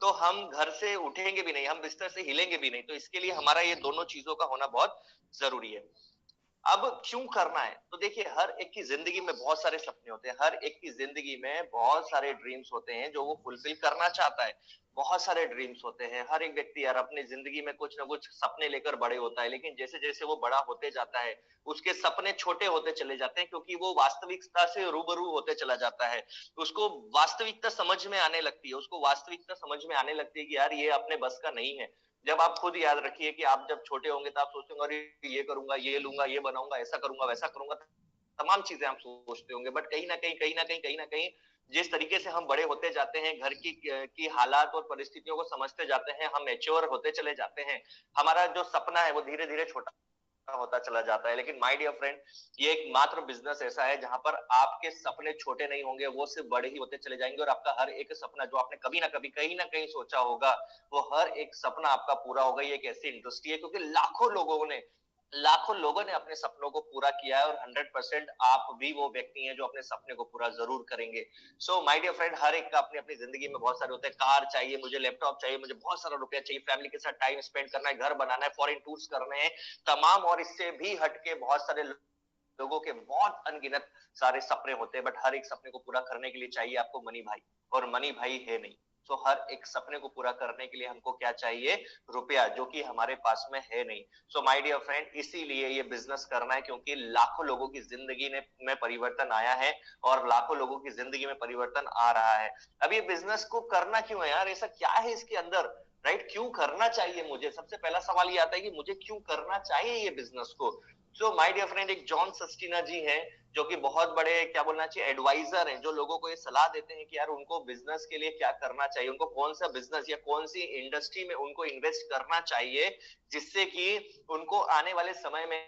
तो हम घर से उठेंगे भी नहीं, हम बिस्तर से हिलेंगे भी नहीं। तो इसके लिए हमारा ये दोनों चीजों का होना बहुत जरूरी है। अब क्यों करना है, तो देखिए हर एक की जिंदगी में बहुत सारे सपने होते हैं, हर एक की जिंदगी में बहुत सारे ड्रीम्स होते हैं जो वो फुलफिल करना चाहता है। बहुत सारे ड्रीम्स होते हैं, हर एक व्यक्ति यार अपनी जिंदगी में कुछ ना कुछ सपने लेकर बड़े होता है, लेकिन जैसे जैसे वो बड़ा होते जाता है उसके सपने छोटे होते चले जाते हैं, क्योंकि वो वास्तविकता से रूबरू होते चला जाता है। उसको वास्तविकता समझ में आने लगती है, उसको वास्तविकता समझ में आने लगती है कि यार ये अपने बस का नहीं है। जब आप खुद याद रखिए कि आप जब छोटे होंगे तो आप सोचते होंगे अरे ये करूंगा, ये लूंगा, ये बनाऊंगा, ऐसा करूंगा, वैसा करूंगा, तमाम चीजें आप सोचते होंगे। बट कहीं ना कहीं जिस तरीके से हम बड़े होते जाते हैं, घर की हालात और परिस्थितियों को समझते जाते हैं, हम मैच्योर होते चले जाते हैं, हमारा जो सपना है वो धीरे धीरे छोटा होता चला जाता है। लेकिन माय डियर फ्रेंड, ये एक मात्र बिजनेस ऐसा है जहां पर आपके सपने छोटे नहीं होंगे, वो सिर्फ बड़े ही होते चले जाएंगे, और आपका हर एक सपना जो आपने कभी ना कभी कहीं ना कहीं सोचा होगा, वो हर एक सपना आपका पूरा होगा। ये एक ऐसी इंडस्ट्री है क्योंकि लाखों लोगों ने अपने सपनों को पूरा किया है, और 100% आप भी वो व्यक्ति हैं जो अपने सपने को पूरा जरूर करेंगे। सो माय डियर फ्रेंड, हर एक का अपनी अपनी जिंदगी में बहुत सारे होते हैं। कार चाहिए मुझे, लैपटॉप चाहिए मुझे, बहुत सारा रुपया चाहिए, फैमिली के साथ टाइम स्पेंड करना है, घर बनाना है, फॉरेन टूर्स करने हैं, तमाम। और इससे भी हटके बहुत सारे लोगों के बहुत अनगिनत सारे सपने होते हैं, बट हर एक सपने को पूरा करने के लिए चाहिए आपको मनी भाई, और मनी भाई है नहीं। तो हर एक सपने को पूरा करने के लिए हमको क्या चाहिए? रुपया, जो कि हमारे पास में है नहीं। सो माय डियर फ्रेंड, इसीलिए ये बिजनेस करना है, क्योंकि लाखों लोगों की जिंदगी में परिवर्तन आया है, और लाखों लोगों की जिंदगी में परिवर्तन आ रहा है। अब ये बिजनेस को करना क्यों है यार, ऐसा क्या है इसके अंदर, राइट? क्यों करना चाहिए मुझे? सबसे पहला सवाल ये आता है कि मुझे क्यों करना चाहिए ये बिजनेस को। सो माय डियर फ्रेंड, एक जॉन सस्टिना जी हैं जो कि बहुत बड़े, क्या बोलना चाहिए, एडवाइजर हैं, जो लोगों को ये सलाह देते हैं कि यार उनको बिजनेस के लिए क्या करना चाहिए, उनको कौन सा बिजनेस या कौन सी इंडस्ट्री में उनको इन्वेस्ट करना चाहिए, जिससे कि उनको आने वाले समय में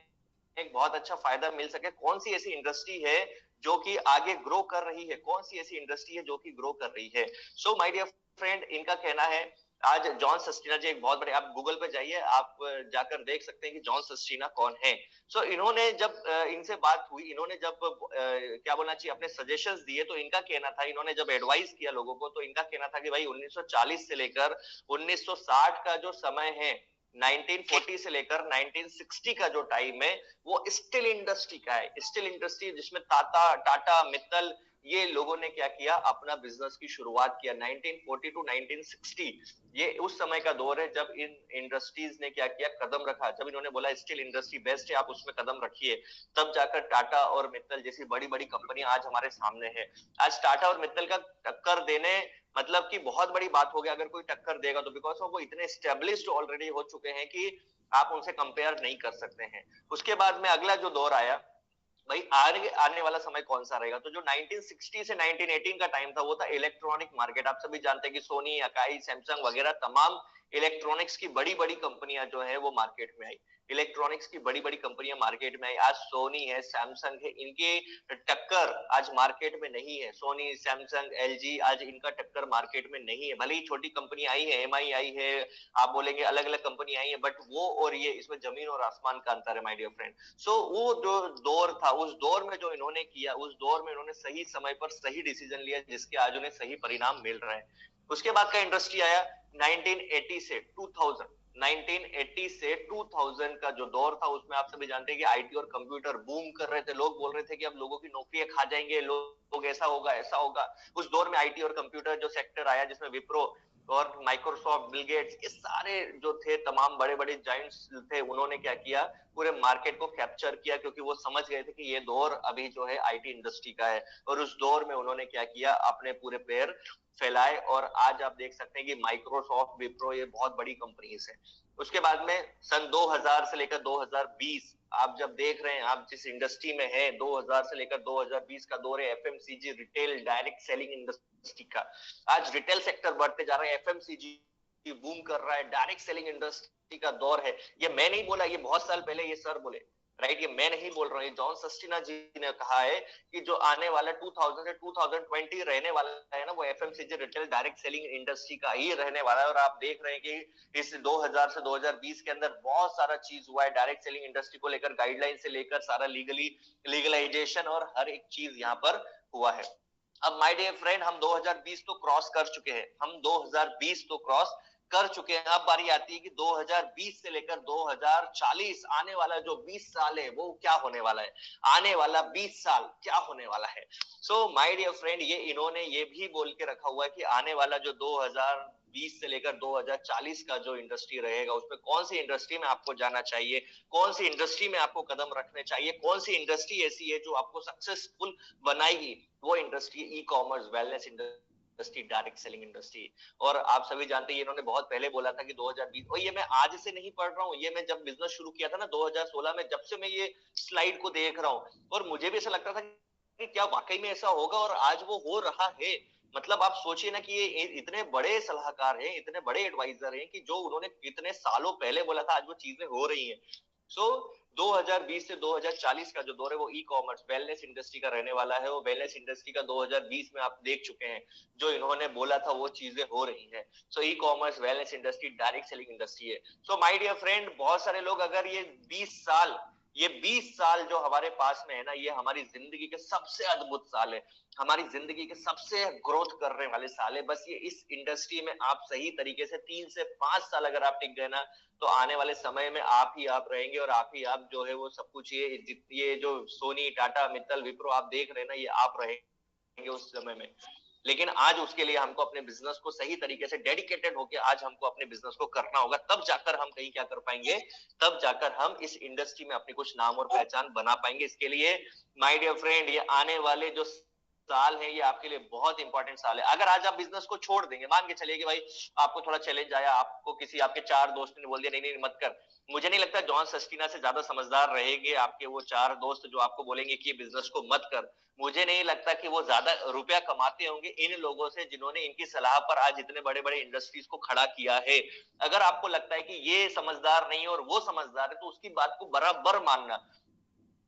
एक बहुत अच्छा फायदा मिल सके। कौन सी ऐसी इंडस्ट्री है जो कि आगे ग्रो कर रही है, कौन सी ऐसी इंडस्ट्री है जो कि ग्रो कर रही है। सो माय डियर फ्रेंड, इनका कहना है, आज जॉन सस्टिना जी एक बहुत बड़े, आप गूगल पे जाइए, आप जाकर देख सकते हैं कि जॉन सस्टिना कौन है। सो इन्होंने जब इनसे बात हुई, इन्होंने जब क्या बोलना चाहिए, अपने सजेशंस दिए, तो इनका कहना था, इन्होंने जब एडवाइस किया लोगों को, तो इनका कहना था कि भाई 1940 से लेकर 1960 का जो समय है, 1940 से लेकर 1960 का जो टाइम है, वो स्टील इंडस्ट्री का है। स्टील इंडस्ट्री जिसमें टाटा मित्तल, ये लोगों ने क्या किया, अपना बिजनेस की शुरुआत किया 1940 टू 1960। ये उस समय का दौर है जब इन इंडस्ट्रीज ने क्या किया, कदम रखा। जब इन्होंने बोला स्टील इंडस्ट्री बेस्ट है, आप उसमें कदम रखिए, तब जाकर टाटा और मित्तल जैसी बड़ी बड़ी कंपनियां आज हमारे सामने है। आज टाटा और मित्तल का टक्कर देने, मतलब कि बहुत बड़ी बात हो गया अगर कोई टक्कर देगा तो, बिकॉज वो इतने स्टेब्लिश्ड ऑलरेडी हो चुके हैं कि आप उनसे कंपेयर नहीं कर सकते हैं। उसके बाद में अगला जो दौर आया, भाई आगे आने वाला समय कौन सा रहेगा, तो जो 1960 से 1918 का टाइम था वो था इलेक्ट्रॉनिक मार्केट। आप सभी जानते हैं कि सोनी, अकाई, सैमसंग वगैरह तमाम इलेक्ट्रॉनिक्स की बड़ी बड़ी कंपनियां जो है वो मार्केट में आई। इलेक्ट्रॉनिक्स की बड़ी बड़ी कंपनियां मार्केट में आई। आज सोनी है, सैमसंग है, इनके टक्कर आज मार्केट में नहीं है। सोनी, सैमसंग, एलजी, आज इनका टक्कर मार्केट में नहीं है। भले ही छोटी कंपनी आई है, एमआई आई है, आप बोलेंगे अलग अलग कंपनी आई है, बट वो और ये, इसमें जमीन और आसमान का अंतर है माय डियर फ्रेंड। सो वो जो दौर था, उस दौर में जो इन्होंने किया, उस दौर में इन्होंने सही समय पर सही डिसीजन लिया, जिसके आज उन्हें सही परिणाम मिल रहे हैं। उसके बाद का इंडस्ट्री आया 1980 से 2000। 1980 से 2000 का जो दौर था, उसमें आप सभी जानते हैं कि आईटी और कंप्यूटर बूम कर रहे थे। लोग बोल रहे थे कि अब लोगों की नौकरियां खा जाएंगे लोग, ऐसा होगा ऐसा होगा। उस दौर में आईटी और कंप्यूटर जो सेक्टर आया, जिसमें विप्रो और माइक्रोसॉफ्ट, बिल गेट्स, ये सारे जो थे तमाम बड़े बड़े जायंट्स थे, उन्होंने क्या किया, पूरे मार्केट को कैप्चर किया, क्योंकि वो समझ गए थे कि ये दौर अभी जो है आईटी इंडस्ट्री का है। और उस दौर में उन्होंने क्या किया, अपने पूरे पैर फैलाए, और आज आप देख सकते हैं कि माइक्रोसॉफ्ट, विप्रो, ये बहुत बड़ी कंपनीज है। उसके बाद में सन 2000 से लेकर 2020, आप जब देख रहे हैं, आप जिस इंडस्ट्री में है, 2000 से लेकर 2020 का दौर है FMCG, retail direct selling industry का। आज रिटेल सेक्टर बढ़ते जा रहा है, एफएमसीजी बूम कर रहा है, डायरेक्ट सेलिंग इंडस्ट्री का दौर है। ये मैं नहीं बोला, ये बहुत साल पहले ये सर बोले, राइट? ये मैं नहीं बोल रहा हूँ, जॉन सस्टिना जी ने कहा है कि जो आने वाला 2000 से 2020 रहने वाला है ना, वो FMCG, retail direct selling industry का ही रहने वाला है। और आप देख रहे हैं कि इस 2000 से 2020 के अंदर बहुत सारा चीज हुआ है डायरेक्ट सेलिंग इंडस्ट्री को लेकर, गाइडलाइन से लेकर सारा लीगलाइजेशन और हर एक चीज यहाँ पर हुआ है। अब माय डियर फ्रेंड, हम 2020 तो क्रॉस कर चुके हैं, हम 2020 तो क्रॉस कर चुके हैं। अब बारी आती है कि 2020 से लेकर 2040 आने वाला जो 20 साल है वो क्या होने वाला है, आने वाला 20 साल क्या होने वाला है। सो माय डियर फ्रेंड, ये इन्होंने ये भी बोल के रखा हुआ है कि आने वाला जो 2020 से लेकर 2040 का जो इंडस्ट्री रहेगा, उसमें कौन सी इंडस्ट्री में आपको जाना चाहिए, कौन सी इंडस्ट्री में आपको कदम रखने चाहिए, कौन सी इंडस्ट्री ऐसी है जो आपको सक्सेसफुल बनाएगी। वो इंडस्ट्री ई commerce, wellness industry, direct selling industry. और आप सभी जानते हैं इन्होंने बहुत पहले बोला था कि 2020, और ये मैं आज से नहीं पढ़ रहा हूँ, ये मैं जब बिजनेस शुरू किया था ना 2016 में, जब से मैं ये स्लाइड को देख रहा हूँ और मुझे भी ऐसा लगता था कि क्या वाकई में ऐसा होगा, और आज वो हो रहा है। मतलब आप सोचिए ना कि ये इतने बड़े सलाहकार हैं, इतने बड़े एडवाइजर हैं कि जो उन्होंने कितने सालों पहले बोला था, आज वो चीजें हो रही हैं। सो 2020 से 2040 का जो दौर है वो ई कॉमर्स, वेलनेस इंडस्ट्री का रहने वाला है। वो वेलनेस इंडस्ट्री का 2020 में आप देख चुके हैं, जो इन्होंने बोला था वो चीजें हो रही हैं। So e commerce, wellness industry, direct selling industry है। सो माय डियर फ्रेंड, बहुत सारे लोग अगर ये 20 साल जो हमारे पास में है ना, ये हमारी जिंदगी के सबसे अद्भुत साल है, हमारी जिंदगी के सबसे ग्रोथ करने वाले साल है। बस ये इस इंडस्ट्री में आप सही तरीके से 3 से 5 साल अगर आप टिक गए ना, तो आने वाले समय में आप ही आप रहेंगे, और आप ही आप जो है वो सब कुछ, ये जो सोनी, टाटा, मित्तल, विप्रो आप देख रहे हैं ना, ये आप रहेंगे उस समय में। लेकिन आज उसके लिए हमको अपने बिजनेस को सही तरीके से डेडिकेटेड होकर आज हमको अपने बिजनेस को करना होगा, तब जाकर हम कहीं क्या कर पाएंगे, तब जाकर हम इस इंडस्ट्री में अपनी कुछ नाम और पहचान बना पाएंगे। इसके लिए माय डियर फ्रेंड, ये आने वाले जो साल है ये आपके लिए बहुत इंपॉर्टेंट साल है। अगर आज आप बिजनेस को छोड़ देंगे, मान के चलिए कि भाई आपको थोड़ा चैलेंज आया, आपको किसी आपके 4 दोस्त ने बोल दिया नहीं नहीं मत कर, मुझे नहीं लगता जॉन सस्टीना से ज्यादा समझदार रहेंगे आपके वो 4 दोस्त जो आपको बोलेंगे कि बिजनेस को मत कर। मुझे नहीं लगता कि वो ज्यादा रुपया कमाते होंगे इन लोगों से जिन्होंने इनकी सलाह पर आज इतने बड़े बड़े इंडस्ट्रीज को खड़ा किया है। अगर आपको लगता है कि ये समझदार नहीं है और वो समझदार है, तो उसकी बात को बराबर मानना,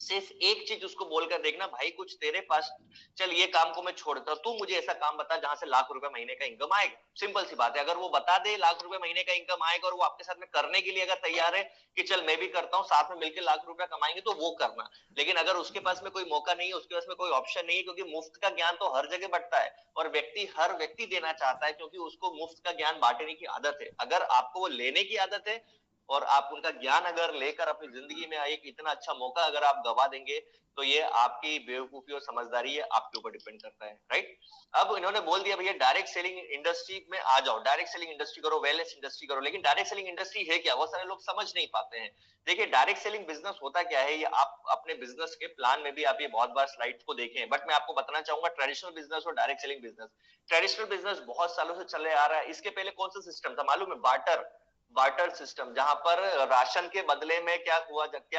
सिर्फ एक चीज उसको बोलकर देखना, भाई कुछ तेरे पास, चल ये काम को मैं छोड़ता हूं, तू मुझे ऐसा काम बता जहां से लाख रुपए महीने का इनकम आएगा। सिंपल सी बात है, अगर वो बता दे लाख रुपए महीने का इनकम आएगा और वो आपके साथ में करने के लिए अगर तैयार है कि चल मैं भी करता हूँ, साथ में मिलकर लाख रुपया कमाएंगे, तो वो करना। लेकिन अगर उसके पास में कोई मौका नहीं है, उसके पास में कोई ऑप्शन नहीं है, क्योंकि मुफ्त का ज्ञान तो हर जगह बंटता है और हर व्यक्ति देना चाहता है, क्योंकि उसको मुफ्त का ज्ञान बांटने की आदत है। अगर आपको वो लेने की आदत है और आप उनका ज्ञान अगर लेकर अपनी जिंदगी में एक इतना अच्छा मौका अगर आप गवा देंगे, तो ये आपकी बेवकूफी और समझदारी है, आपके ऊपर डिपेंड करता है, राइट। अब इन्होंने बोल दिया भैया डायरेक्ट सेलिंग इंडस्ट्री में आ जाओ, डायरेक्ट सेलिंग इंडस्ट्री करो, वेलनेस इंडस्ट्री करो। लेकिन डायरेक्ट सेलिंग इंडस्ट्री है क्या, बहुत सारे लोग समझ नहीं पाते हैं। देखिए डायरेक्ट सेलिंग बिजनेस होता क्या है, ये आप अपने बिजनेस के प्लान में भी आप ये बहुत बार स्लाइड्स को देखे हैं, बट मैं आपको बताना चाहूंगा ट्रेडिशनल बिजनेस और direct selling business. Traditional business बहुत सालों से चले आ रहा है। इसके पहले कौन सा सिस्टम था मालूम है, बार्टर, बार्टर सिस्टम, जहां पर राशन के बदले में क्या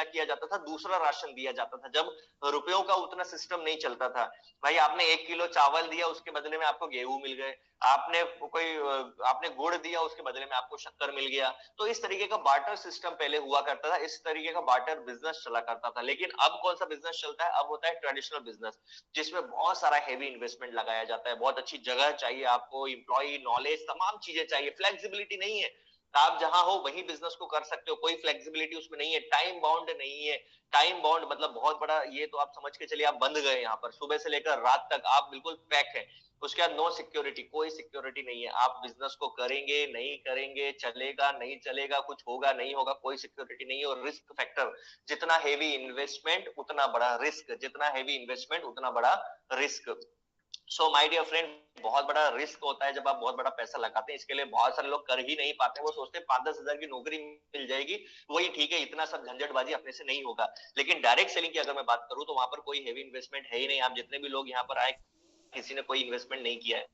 किया जाता था, दूसरा राशन दिया जाता था, जब रुपयों का उतना सिस्टम नहीं चलता था। भाई आपने 1 किलो चावल दिया, उसके बदले में आपको गेहूं मिल गए, आपने गुड़ दिया, उसके बदले में आपको शक्कर मिल गया। तो इस तरीके का बार्टर सिस्टम पहले हुआ करता था, इस तरीके का बार्टर बिजनेस चला करता था। लेकिन अब कौन सा बिजनेस चलता है, अब होता है ट्रेडिशनल बिजनेस, जिसमें बहुत सारा हेवी इन्वेस्टमेंट लगाया जाता है, बहुत अच्छी जगह चाहिए आपको, इंप्लॉय नॉलेज, तमाम चीजें चाहिए, फ्लेक्सिबिलिटी नहीं है। आप जहां हो वहीं बिजनेस को कर सकते हो, कोई फ्लेक्सिबिलिटी उसमें नहीं है, टाइम बाउंड नहीं है। टाइम बाउंड मतलब बहुत बड़ा, ये तो आप समझ के चलिए आप बंद गए यहाँ पर, सुबह से लेकर रात तक आप बिल्कुल पैक है। उसके बाद नो सिक्योरिटी, कोई सिक्योरिटी नहीं है, आप बिजनेस को करेंगे नहीं करेंगे, चलेगा नहीं चलेगा, कुछ होगा नहीं होगा, कोई सिक्योरिटी नहीं है। और रिस्क फैक्टर, जितना हेवी इन्वेस्टमेंट उतना बड़ा रिस्क, जितना हेवी इन्वेस्टमेंट उतना बड़ा risk. So my dear friend, बहुत बड़ा रिस्क होता है जब आप बहुत बड़ा पैसा लगाते हैं। इसके लिए बहुत सारे लोग कर ही नहीं पाते, वो सोचते हैं 5-10 हजार की नौकरी मिल जाएगी, वही ठीक है, इतना सब झंझटबाजी अपने से नहीं होगा। लेकिन डायरेक्ट सेलिंग की अगर मैं बात करूं, तो वहां पर कोई हेवी इन्वेस्टमेंट है ही नहीं। आप जितने भी लोग यहाँ पर आए, किसी ने कोई इन्वेस्टमेंट नहीं किया है,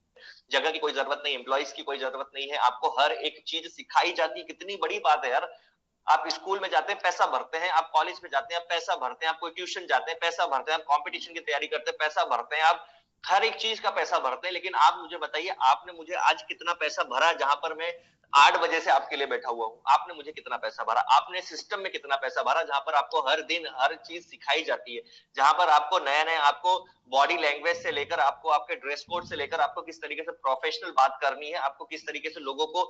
जगह की कोई जरूरत नहीं, एम्प्लॉइज की कोई जरूरत नहीं है, आपको हर एक चीज सिखाई जाती है। कितनी बड़ी बात है यार, आप स्कूल में जाते हैं पैसा भरते हैं, आप कॉलेज में जाते हैं आप पैसा भरते हैं, आप कोई ट्यूशन जाते हैं पैसा भरते हैं, आप कंपटीशन की तैयारी करते हैं पैसा भरते हैं, आप हर एक चीज का पैसा भरते हैं। लेकिन आप मुझे बताइए, आपने मुझे आज कितना पैसा भरा, जहां पर मैं 8 बजे से आपके लिए बैठा हुआ हूं, आपने मुझे कितना पैसा भरा, आपने सिस्टम में कितना पैसा भरा, जहां पर आपको हर दिन हर चीज सिखाई जाती है, जहां पर आपको नया नया, आपको बॉडी लैंग्वेज से लेकर, आपको आपके ड्रेस कोड से लेकर, आपको किस तरीके से प्रोफेशनल बात करनी है, आपको किस तरीके से लोगों को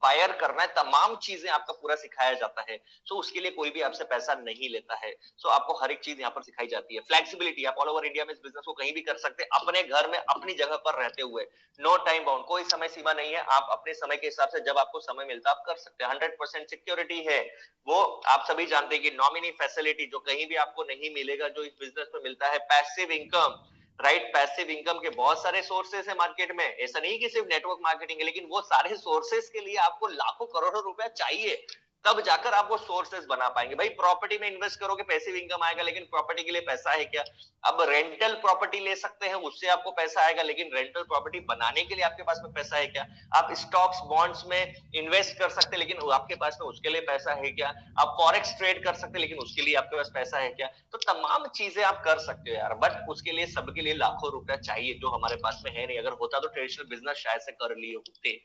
फायर करना है, तमाम चीजें आपका पूरा सिखाया जाता है। सो उसके लिए कोई भी आपसे पैसा नहीं लेता है। सो आपको हर एक चीज यहाँ पर सिखाई जाती है। फ्लेक्सिबिलिटी, आप ऑल ओवर इंडिया में इस बिजनेस को कहीं भी कर सकते हैं, अपने घर में अपनी जगह पर रहते हुए। नो टाइम बाउंड, कोई समय सीमा नहीं है, आप अपने समय के हिसाब से जब आपको समय मिलता है आप कर सकते हैं। 100% सिक्योरिटी है। वो आप सभी जानते हैं कि नॉमिनी फैसिलिटी जो कहीं भी आपको नहीं मिलेगा, जो इस बिजनेस में मिलता है, passive income, right. Passive income के बहुत सारे सोर्सेस है मार्केट में, ऐसा नहीं कि सिर्फ नेटवर्क मार्केटिंग है, लेकिन वो सारे सोर्सेस के लिए आपको लाखों करोड़ों रुपया चाहिए, तब जाकर आप वो सोर्सेस बना पाएंगे। भाई प्रॉपर्टी में इन्वेस्ट करोगे पैसिव इनकम आएगा, लेकिन प्रॉपर्टी के लिए पैसा है क्या? अब रेंटल प्रॉपर्टी ले सकते हैं, उससे आपको पैसा आएगा, लेकिन रेंटल प्रॉपर्टी बनाने के लिए आपके पास में पैसा है क्या? आप स्टॉक्स बॉन्ड्स में इन्वेस्ट कर सकते हैं, लेकिन आपके पास में उसके लिए पैसा है क्या? आप फॉरेक्स ट्रेड कर सकते हैं, लेकिन उसके लिए आपके पास पैसा है क्या? तो तमाम चीजें आप कर सकते हो यार, बट उसके लिए सबके लिए लाखों रुपया चाहिए, जो हमारे पास में है नहीं। अगर होता तो ट्रेडिशनल बिजनेस शायद से कर लिए होते,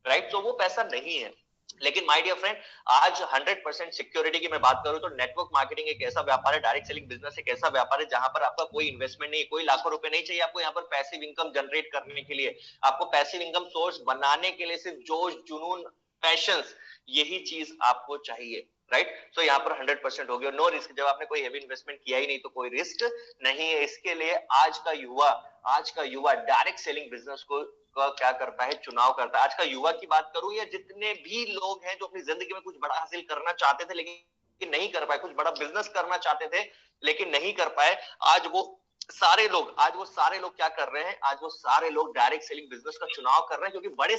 राइट। तो वो पैसा नहीं है। लेकिन माय डियर फ्रेंड, आज 100% सिक्योरिटी की मैं बात करूं तो नेटवर्क मार्केटिंग एक ऐसा व्यापार है, डायरेक्ट सेलिंग बिजनेस एक ऐसा व्यापार है जहां पर आपका कोई इन्वेस्टमेंट नहीं, कोई लाखों रुपए नहीं चाहिए आपको यहाँ पर पैसिव इनकम जनरेट करने के लिए। आपको पैसिव इनकम सोर्स बनाने के लिए सिर्फ जोश, जुनून, पैशंस, यही चीज आपको चाहिए, राइट। तो यहाँ पर 100% हो गया, नो रिस्क। जब आपने कोई हेवी इन्वेस्टमेंट किया ही नहीं तो कोई रिस्क नहीं है। इसके लिए आज का युवा डायरेक्ट सेलिंग बिजनेस को क्या करता है, चुनाव करता है। आज का युवा की बात करूं या जितने भी लोग हैं जो अपनी जिंदगी में कुछ बड़ा हासिल करना चाहते थे लेकिन नहीं कर पाए, कुछ बड़ा बिजनेस करना चाहते थे लेकिन नहीं कर पाए, आज वो सारे लोग क्या कर रहे हैं? आज वो सारे लोग डायरेक्ट सेलिंग बिजनेस का चुनाव कर रहे हैं, क्योंकि बड़े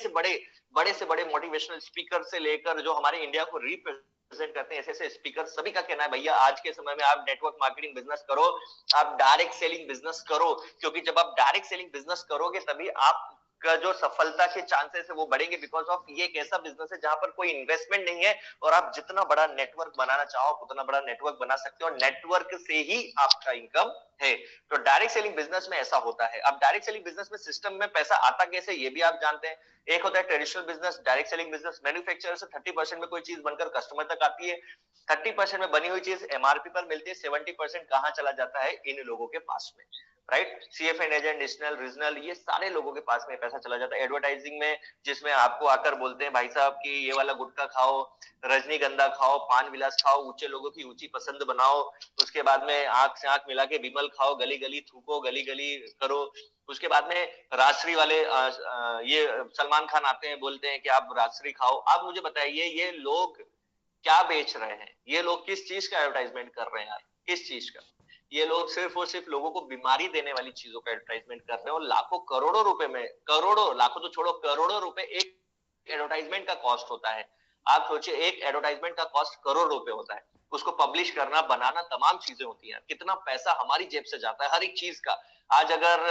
से बड़े मोटिवेशनल स्पीकर से लेकर जो हमारे इंडिया को रिप्रेजेंट करते हैं, ऐसे स्पीकर, सभी का कहना है भैया आज के समय में आप नेटवर्क मार्केटिंग बिजनेस करो, आप डायरेक्ट सेलिंग बिजनेस करो। क्योंकि जब आप डायरेक्ट सेलिंग बिजनेस करोगे तभी आप का जो सफलता के चांसेस है वो बढ़ेंगे, बिकॉज ऑफ ये एक ऐसा बिजनेस है जहां पर कोई इन्वेस्टमेंट नहीं है और आप जितना बड़ा नेटवर्क बनाना चाहो उतना बड़ा नेटवर्क बना सकते हो, और नेटवर्क से ही आपका इनकम है। तो डायरेक्ट सेलिंग बिजनेस में ऐसा होता है। अब डायरेक्ट सेलिंग बिजनेस में सिस्टम में पैसा आता कैसे, ये भी आप जानते हैं। एक होता है traditional business, direct selling business manufacturer से 30% में कोई चीज बनकर कस्टमर तक आती है, 30% में बनी हुई चीज एमआरपी पर मिलती है, 70% कहां चला जाता है? इन लोगों के पास में, राइट। सीएफएन एजेंट, नेशनल, रीजनल, ये सारे लोगों के पास में पैसा चला जाता है। एडवर्टाइजिंग में, जिसमें आपको आकर बोलते हैं भाई साहब कि ये वाला गुटखा खाओ, रजनीगंधा खाओ, पान विलास खाओ, ऊंचे लोगों की ऊंची पसंद बनाओ, उसके बाद में आंख से आंख मिला के विमल खाओ, गली गली थूको, गली गली करो। उसके बाद में राजश्री वाले ये सलमान खान आते हैं, बोलते हैं कि आप राजश्री खाओ। आप मुझे बताइए ये लोग क्या बेच रहे हैं? ये लोग किस चीज का एडवर्टाइजमेंट कर रहे हैं यार? किस चीज का? ये लोग सिर्फ और सिर्फ लोगों को बीमारी देने वाली चीजों का एडवर्टाइजमेंट कर रहे हैं, और लाखों करोड़ों रुपए में, करोड़ों, लाखों तो छोड़ो, करोड़ों रुपए एक एडवर्टाइजमेंट का कॉस्ट होता है। आप सोचिए एक एडवर्टाइजमेंट का कॉस्ट करोड़ रुपए होता है, उसको पब्लिश करना, बनाना, तमाम चीजें होती हैं। कितना पैसा हमारी जेब से जाता है हर एक चीज का। आज अगर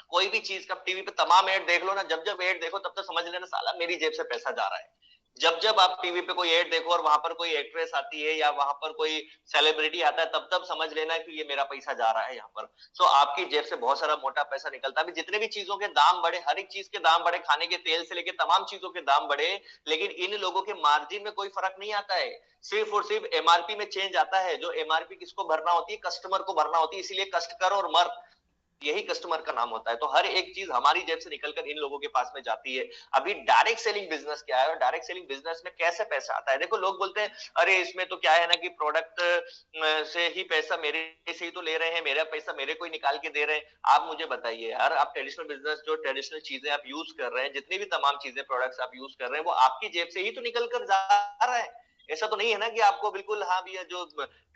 कोई भी चीज का टीवी पे तमाम एड देख लो ना, जब जब एड देखो तब तो समझ लेना साला मेरी जेब से पैसा जा रहा है। जब जब आप टीवी पे कोई एड देखो और वहां पर कोई एक्ट्रेस आती है या वहां पर कोई सेलिब्रिटी आता है, तब तब समझ लेना कि ये मेरा पैसा जा रहा है यहाँ पर। तो आपकी जेब से बहुत सारा मोटा पैसा निकलता है। जितने भी चीजों के दाम बढ़े, हर एक चीज के दाम बढ़े, खाने के तेल से लेके तमाम चीजों के दाम बढ़े, लेकिन इन लोगों के मार्जिन में कोई फर्क नहीं आता है। सिर्फ और सिर्फ एमआरपी में चेंज आता है। जो एमआरपी किसको भरना होती है? कस्टमर को भरना होती है। इसीलिए कष्ट कर और मर, यही कस्टमर का नाम होता है। तो हर एक चीज हमारी जेब से निकलकर इन लोगों के पास में जाती है। अभी डायरेक्ट सेलिंग बिजनेस क्या है और डायरेक्ट सेलिंग बिजनेस में कैसे पैसा आता है? देखो लोग बोलते हैं अरे इसमें तो क्या है ना कि प्रोडक्ट से ही पैसा मेरे से ही तो ले रहे हैं, मेरा पैसा मेरे को ही निकाल के दे रहे हैं। आप मुझे बताइए यार, आप ट्रेडिशनल बिजनेस, जो ट्रेडिशनल चीजें आप यूज कर रहे हैं, जितनी भी तमाम चीजें, प्रोडक्ट्स आप यूज कर रहे हैं, वो आपकी जेब से ही तो निकल कर जा रहा है। ऐसा तो नहीं है ना कि आपको बिल्कुल हाँ भैया जो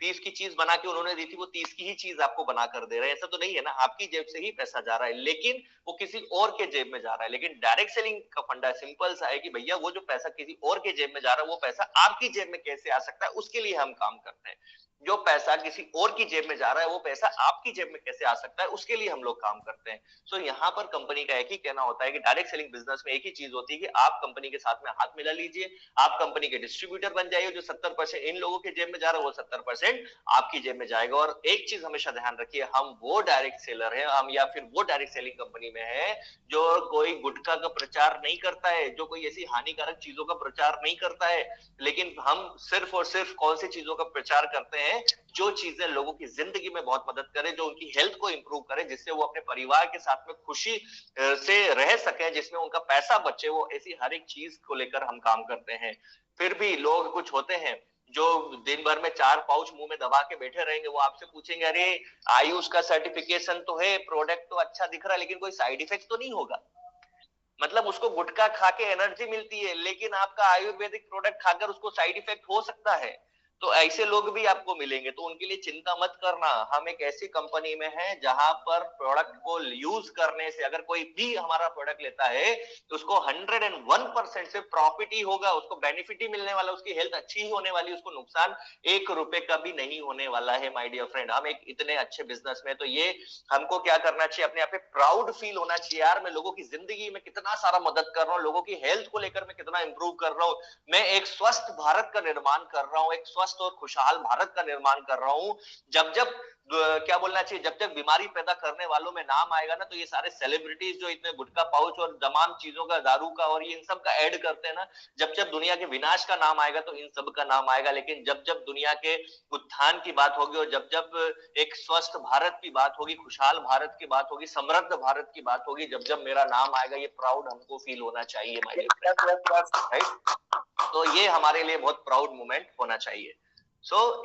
30 की चीज बना के उन्होंने दी थी वो 30 की ही चीज आपको बना कर दे रहे हैं। ऐसा तो नहीं है ना, आपकी जेब से ही पैसा जा रहा है, लेकिन वो किसी और के जेब में जा रहा है। लेकिन डायरेक्ट सेलिंग का फंडा सिंपल सा है कि भैया वो जो पैसा किसी और के जेब में जा रहा है वो पैसा आपकी जेब में कैसे आ सकता है, उसके लिए हम काम करते हैं। जो पैसा किसी और की जेब में जा रहा है वो पैसा आपकी जेब में कैसे आ सकता है, उसके लिए हम लोग काम करते हैं। सो यहाँ पर कंपनी का एक ही कहना होता है कि डायरेक्ट सेलिंग बिजनेस में एक ही चीज होती है कि आप कंपनी के साथ में हाथ मिला लीजिए, आप कंपनी के डिस्ट्रीब्यूटर बन जाइए। जो 70% इन लोगों के जेब में जा रहा है वो 70% आपकी जेब में जाएगा। और एक चीज हमेशा ध्यान रखिए, हम वो डायरेक्ट सेलर है, हम या फिर वो डायरेक्ट सेलिंग कंपनी में है जो कोई गुटखा का प्रचार नहीं करता है, जो कोई ऐसी हानिकारक चीजों का प्रचार नहीं करता है, लेकिन हम सिर्फ और सिर्फ कौन सी चीजों का प्रचार करते हैं जो चीजें लोगों की जिंदगी में बहुत मदद करे, जो उनकी हेल्थ को इंप्रूव करे, जिससे वो अपने परिवार के साथ में खुशी से रह सके, जिसमें उनका पैसा बचे, वो ऐसी हर एक चीज को लेकर हम काम करते हैं। फिर भी लोग कुछ होते हैं जो दिन भर में 4 पाउच मुंह में दबा के बैठे रहेंगे, वो आपसे पूछेंगे अरे आयुष का सर्टिफिकेशन तो है, प्रोडक्ट तो अच्छा दिख रहा है, लेकिन कोई साइड इफेक्ट तो नहीं होगा? मतलब उसको गुटखा खा के एनर्जी मिलती है, लेकिन आपका आयुर्वेदिक प्रोडक्ट खाकर उसको साइड इफेक्ट हो सकता है। तो ऐसे लोग भी आपको मिलेंगे, तो उनके लिए चिंता मत करना। हम एक ऐसी कंपनी में हैं जहां पर प्रोडक्ट को यूज करने से अगर कोई भी हमारा प्रोडक्ट लेता है तो उसको 101% से प्रॉफिट ही होगा, उसको बेनिफिट ही मिलने वाला, उसकी हेल्थ अच्छी ही होने वाली, उसको नुकसान 1 रुपए का भी नहीं होने वाला है। माय डियर फ्रेंड, हम एक इतने अच्छे बिजनेस में, तो ये हमको क्या करना चाहिए, अपने आप पे प्राउड फील होना चाहिए, यार मैं लोगों की जिंदगी में कितना सारा मदद कर रहा हूँ, लोगों की हेल्थ को लेकर मैं कितना इंप्रूव कर रहा हूँ, मैं एक स्वस्थ भारत का निर्माण कर रहा हूँ, एक स्वस्थ और खुशहाल भारत का निर्माण कर रहा हूँ। जब जब क्या बोलना चाहिए, जब तक बीमारी पैदा करने वालों में नाम आएगा ना, तो ये सारे सेलिब्रिटीज जो इतने गुटखा पाउच और तमाम चीजों का, दारू का और ये इन सब का ऐड करते हैं ना, जब जब दुनिया के विनाश का नाम आएगा तो इन सब का नाम आएगा। लेकिन जब जब दुनिया के उत्थान की बात होगी और जब जब एक स्वस्थ भारत की बात होगी, खुशहाल भारत की बात होगी, समृद्ध भारत की बात होगी, जब जब मेरा नाम आएगा, ये प्राउड हमको फील होना चाहिए माय डियर फ्रेंड, राइट? तो ये हमारे लिए बहुत प्राउड मोमेंट होना चाहिए।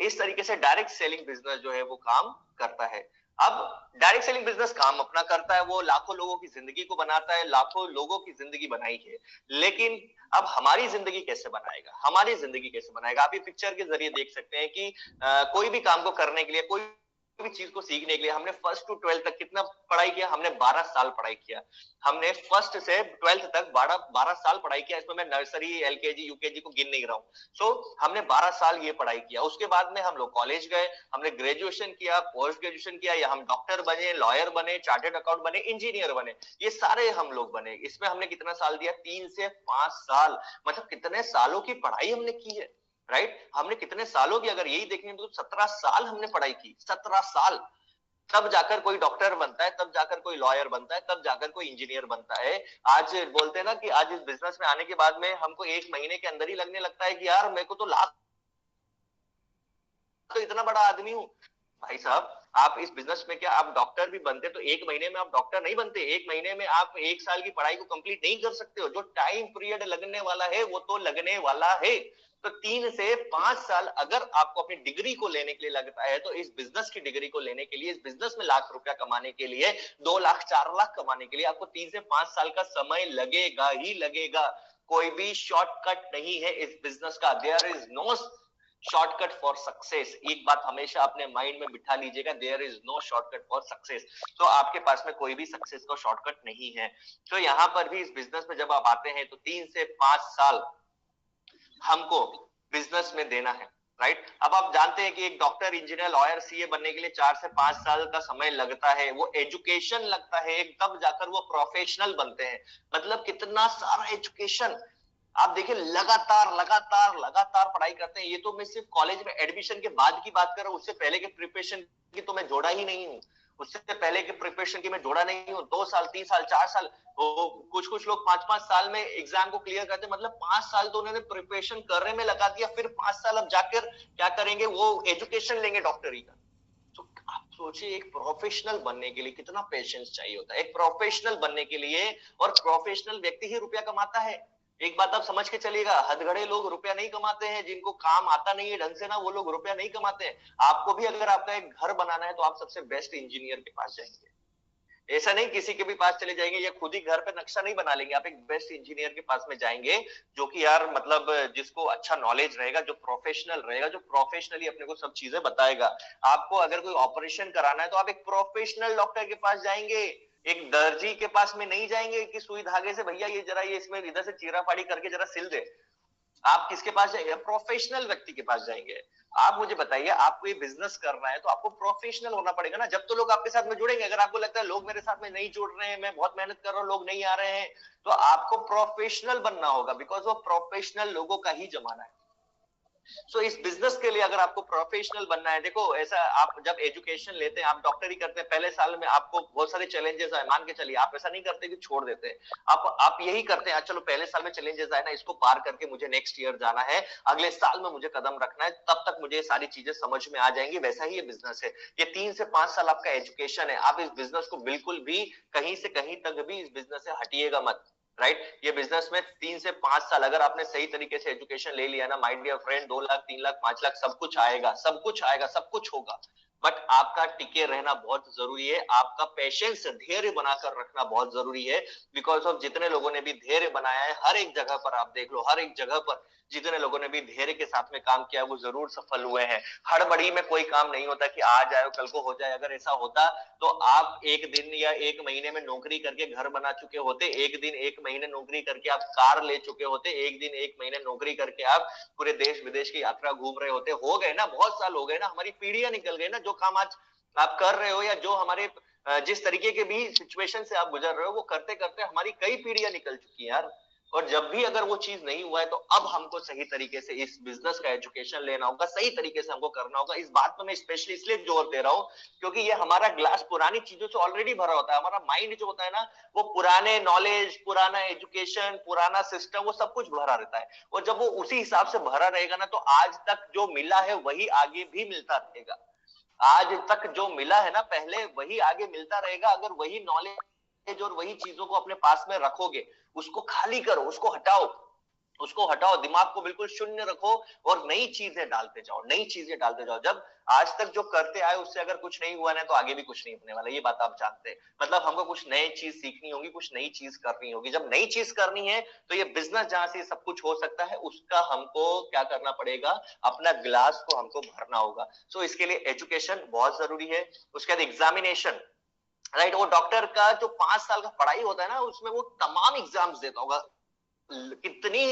इस तरीके से डायरेक्ट सेलिंग बिजनेस जो है वो काम करता है। अब डायरेक्ट सेलिंग बिजनेस काम अपना करता है, वो लाखों लोगों की जिंदगी को बनाता है, लाखों लोगों की जिंदगी बनाई है। लेकिन अब हमारी जिंदगी कैसे बनाएगा, हमारी जिंदगी कैसे बनाएगा? आप ये पिक्चर के जरिए देख सकते हैं कि कोई भी काम को करने के लिए, कोई भी चीज को सीखने के लिए, हमने फर्स्ट टू 12th तक कितना पढ़ाई किया? हमने 12 साल पढ़ाई किया। हमने फर्स्ट से 12th तक 12 साल पढ़ाई किया। इसमें मैं नर्सरी, एलकेजी, यूकेजी को गिन नहीं रहा हूँ। हमने 12 साल ये पढ़ाई किया। उसके बाद में हम लोग कॉलेज गए, हमने ग्रेजुएशन किया, पोस्ट ग्रेजुएशन किया, या हम डॉक्टर बने, लॉयर बने, चार्टेड अकाउंट बने, इंजीनियर बने, ये सारे हम लोग बने। इसमें हमने कितना साल दिया? 3 से 5 साल। मतलब कितने सालों की पढ़ाई हमने की है, राइट? हमने कितने सालों की, अगर यही देखेंगे तो 17 साल हमने पढ़ाई की, 17 साल। तब जाकर कोई डॉक्टर बनता है, तब जाकर कोई लॉयर बनता है, तब जाकर कोई इंजीनियर बनता है। आज बोलते हैं ना कि आज इस बिजनेस में आने के बाद में हमको 1 महीने के अंदर ही लगने लगता है कि यार मेरे को तो लाख, तो इतना बड़ा आदमी हूं। भाई साहब, आप इस बिजनेस में क्या आप डॉक्टर भी बनते तो 1 महीने में आप डॉक्टर नहीं बनते। 1 महीने में आप 1 साल की पढ़ाई को कंप्लीट नहीं कर सकते हो। जो टाइम पीरियड लगने वाला है वो तो लगने वाला है। तो 3 से 5 साल अगर आपको अपनी डिग्री को लेने के लिए लगता है, तो इस बिजनेस की डिग्री को लेने के लिए, इस बिजनेस में लाख रुपया कमाने के लिए, 2 लाख 4 लाख कमाने के लिए आपको 3 से 5 साल का समय लगेगा ही लगेगा। कोई भी शॉर्टकट नहीं है इस बिजनेस का। There is no shortcut for success. एक बात हमेशा अपने माइंड में बिठा लीजिएगा, there is no shortcut for success. तो आपके पास में कोई भी सक्सेस का शॉर्टकट नहीं है। तो यहां पर भी इस बिजनेस में जब आप आते हैं तो 3 से 5 साल हमको बिजनेस में देना है, राइट? अब आप जानते हैं कि एक डॉक्टर, इंजीनियर, लॉयर, सीए बनने के लिए 4 से 5 साल का समय लगता है, वो एजुकेशन लगता है एक, तब जाकर वो प्रोफेशनल बनते हैं। मतलब कितना सारा एजुकेशन। आप देखिए, लगातार लगातार लगातार पढ़ाई करते हैं। ये तो मैं सिर्फ कॉलेज में एडमिशन के बाद की बात कर रहा हूँ, उससे पहले के प्रिपरेशन की तो मैं जोड़ा ही नहीं हूँ। उससे पहले के प्रिपरेशन की मैं जोड़ा नहीं हूँ। 2 साल, 3 साल, 4 साल, कुछ कुछ लोग 5-5 साल में एग्जाम को क्लियर करते हैं। मतलब 5 साल तो उन्होंने प्रिपरेशन करने में लगा दिया, फिर 5 साल अब जाकर क्या करेंगे? वो एजुकेशन लेंगे डॉक्टरी का। तो आप सोचिए, एक प्रोफेशनल बनने के लिए कितना पेशेंस चाहिए होता है। एक प्रोफेशनल बनने के लिए, और प्रोफेशनल व्यक्ति ही रुपया कमाता है। एक बात आप समझ के चलिएगा, हथगड़े लोग रुपया नहीं कमाते हैं, जिनको काम आता नहीं है ढंग से ना, वो लोग रुपया नहीं कमाते हैं। आपको भी अगर आपका एक घर बनाना है तो आप सबसे बेस्ट इंजीनियर के पास जाएंगे। ऐसा नहीं किसी के भी पास चले जाएंगे या खुद ही घर पे नक्शा नहीं बना लेंगे। आप एक बेस्ट इंजीनियर के पास में जाएंगे, जो कि यार मतलब जिसको अच्छा नॉलेज रहेगा, जो प्रोफेशनल रहेगा, जो प्रोफेशनली अपने को सब चीजें बताएगा। आपको अगर कोई ऑपरेशन कराना है तो आप एक प्रोफेशनल डॉक्टर के पास जाएंगे, एक दर्जी के पास में नहीं जाएंगे कि सुई धागे से भैया ये जरा ये इसमें इधर से चीरा फाड़ी करके जरा सिल दे। आप किसके पास जाएंगे? प्रोफेशनल व्यक्ति के पास जाएंगे। आप मुझे बताइए, आपको ये बिजनेस करना है तो आपको प्रोफेशनल होना पड़ेगा ना। जब तो लोग आपके साथ में जुड़ेंगे। अगर आपको लगता है लोग मेरे साथ में नहीं जुड़ रहे हैं, मैं बहुत मेहनत कर रहा हूं, लोग नहीं आ रहे हैं, तो आपको प्रोफेशनल बनना होगा, बिकॉज वो प्रोफेशनल लोगों का ही जमाना है। सो इस बिजनेस के लिए अगर आपको प्रोफेशनल बनना है, देखो ऐसा, आप जब एजुकेशन लेते हैं, आप डॉक्टरी करते हैं, पहले साल में आपको बहुत सारे चैलेंजेस आए, मान के चलिए आप ऐसा नहीं करते कि छोड़ देते हैं, आप यही करते हैं, चलो पहले साल में चैलेंजेस आए ना, इसको पार करके मुझे नेक्स्ट ईयर जाना है, अगले साल में मुझे कदम रखना है, तब तक मुझे ये सारी चीजें समझ में आ जाएंगी। वैसा ही ये बिजनेस है, ये 3 से 5 साल आपका एजुकेशन है, आप इस बिजनेस को बिल्कुल भी कहीं से कहीं तक भी इस बिजनेस से हटिएगा मत, राइट। ये बिजनेस में 3 से 5 साल अगर आपने सही तरीके से एजुकेशन ले लिया ना my dear friend, 2 lakh 3 lakh 5 lakh सब कुछ आएगा, सब कुछ आएगा, सब कुछ होगा, बट आपका टिके रहना बहुत जरूरी है, आपका पेशेंस, धैर्य बनाकर रखना बहुत जरूरी है। बिकॉज ऑफ जितने लोगों ने भी धैर्य बनाया है, हर एक जगह पर आप देख लो, हर एक जगह पर जितने लोगों ने भी धैर्य के साथ में काम किया वो जरूर सफल हुए हैं। हड़बड़ी में कोई काम नहीं होता कि आज आए कल को हो जाए, अगर ऐसा होता तो आप एक दिन या एक महीने में नौकरी करके घर बना चुके होते, एक दिन एक महीने नौकरी करके आप कार ले चुके होते, एक दिन एक महीने नौकरी करके आप पूरे देश विदेश की यात्रा घूम रहे होते। हो गए ना, बहुत साल हो गए ना, हमारी पीढ़ियां निकल गई ना, जो काम आज आप कर रहे हो या जो हमारे जिस तरीके के भी सिचुएशन से आप गुजर रहे हो वो करते करते हमारी कई पीढ़ियां निकल चुकी हैं यार। और जब भी अगर वो चीज नहीं हुआ है तो अब हमको सही तरीके से इस बिजनेस का एजुकेशन लेना होगा, सही तरीके से हमको करना होगा। इस बात पर मैं स्पेशली इसलिए जोर दे रहा हूं क्योंकि ये हमारा ग्लास पुरानी चीजों से ऑलरेडी भरा होता है, हमारा माइंड जो होता है ना वो पुराने नॉलेज, पुराना एजुकेशन, पुराना सिस्टम, वो सब कुछ भरा रहता है। और जब वो उसी हिसाब से भरा रहेगा ना तो आज तक जो मिला है वही आगे भी मिलता रहेगा। आज तक जो मिला है ना पहले वही आगे मिलता रहेगा। अगर वही नॉलेज और वही चीजों को अपने पास में रखोगे, उसको खाली करो, उसको हटाओ, दिमाग को बिल्कुल शून्य रखो और नई चीजें डालते जाओ, नई चीजें डालते जाओ। जब आज तक जो करते आए उससे अगर कुछ नहीं हुआ ना तो आगे भी कुछ नहीं होने वाला, ये बात आप जानते हैं। मतलब हमको कुछ नई चीज सीखनी होगी, कुछ नई चीज करनी होगी। जब नई चीज करनी है तो ये बिजनेस जहां से सब कुछ हो सकता है उसका हमको क्या करना पड़ेगा, अपना ग्लास को हमको भरना होगा। सो इसके लिए एजुकेशन बहुत जरूरी है। उसके बाद एग्जामिनेशन, राइट। वो डॉक्टर का जो 5 साल का पढ़ाई होता है ना उसमें वो तमाम एग्जाम्स देता होगा, कितनी,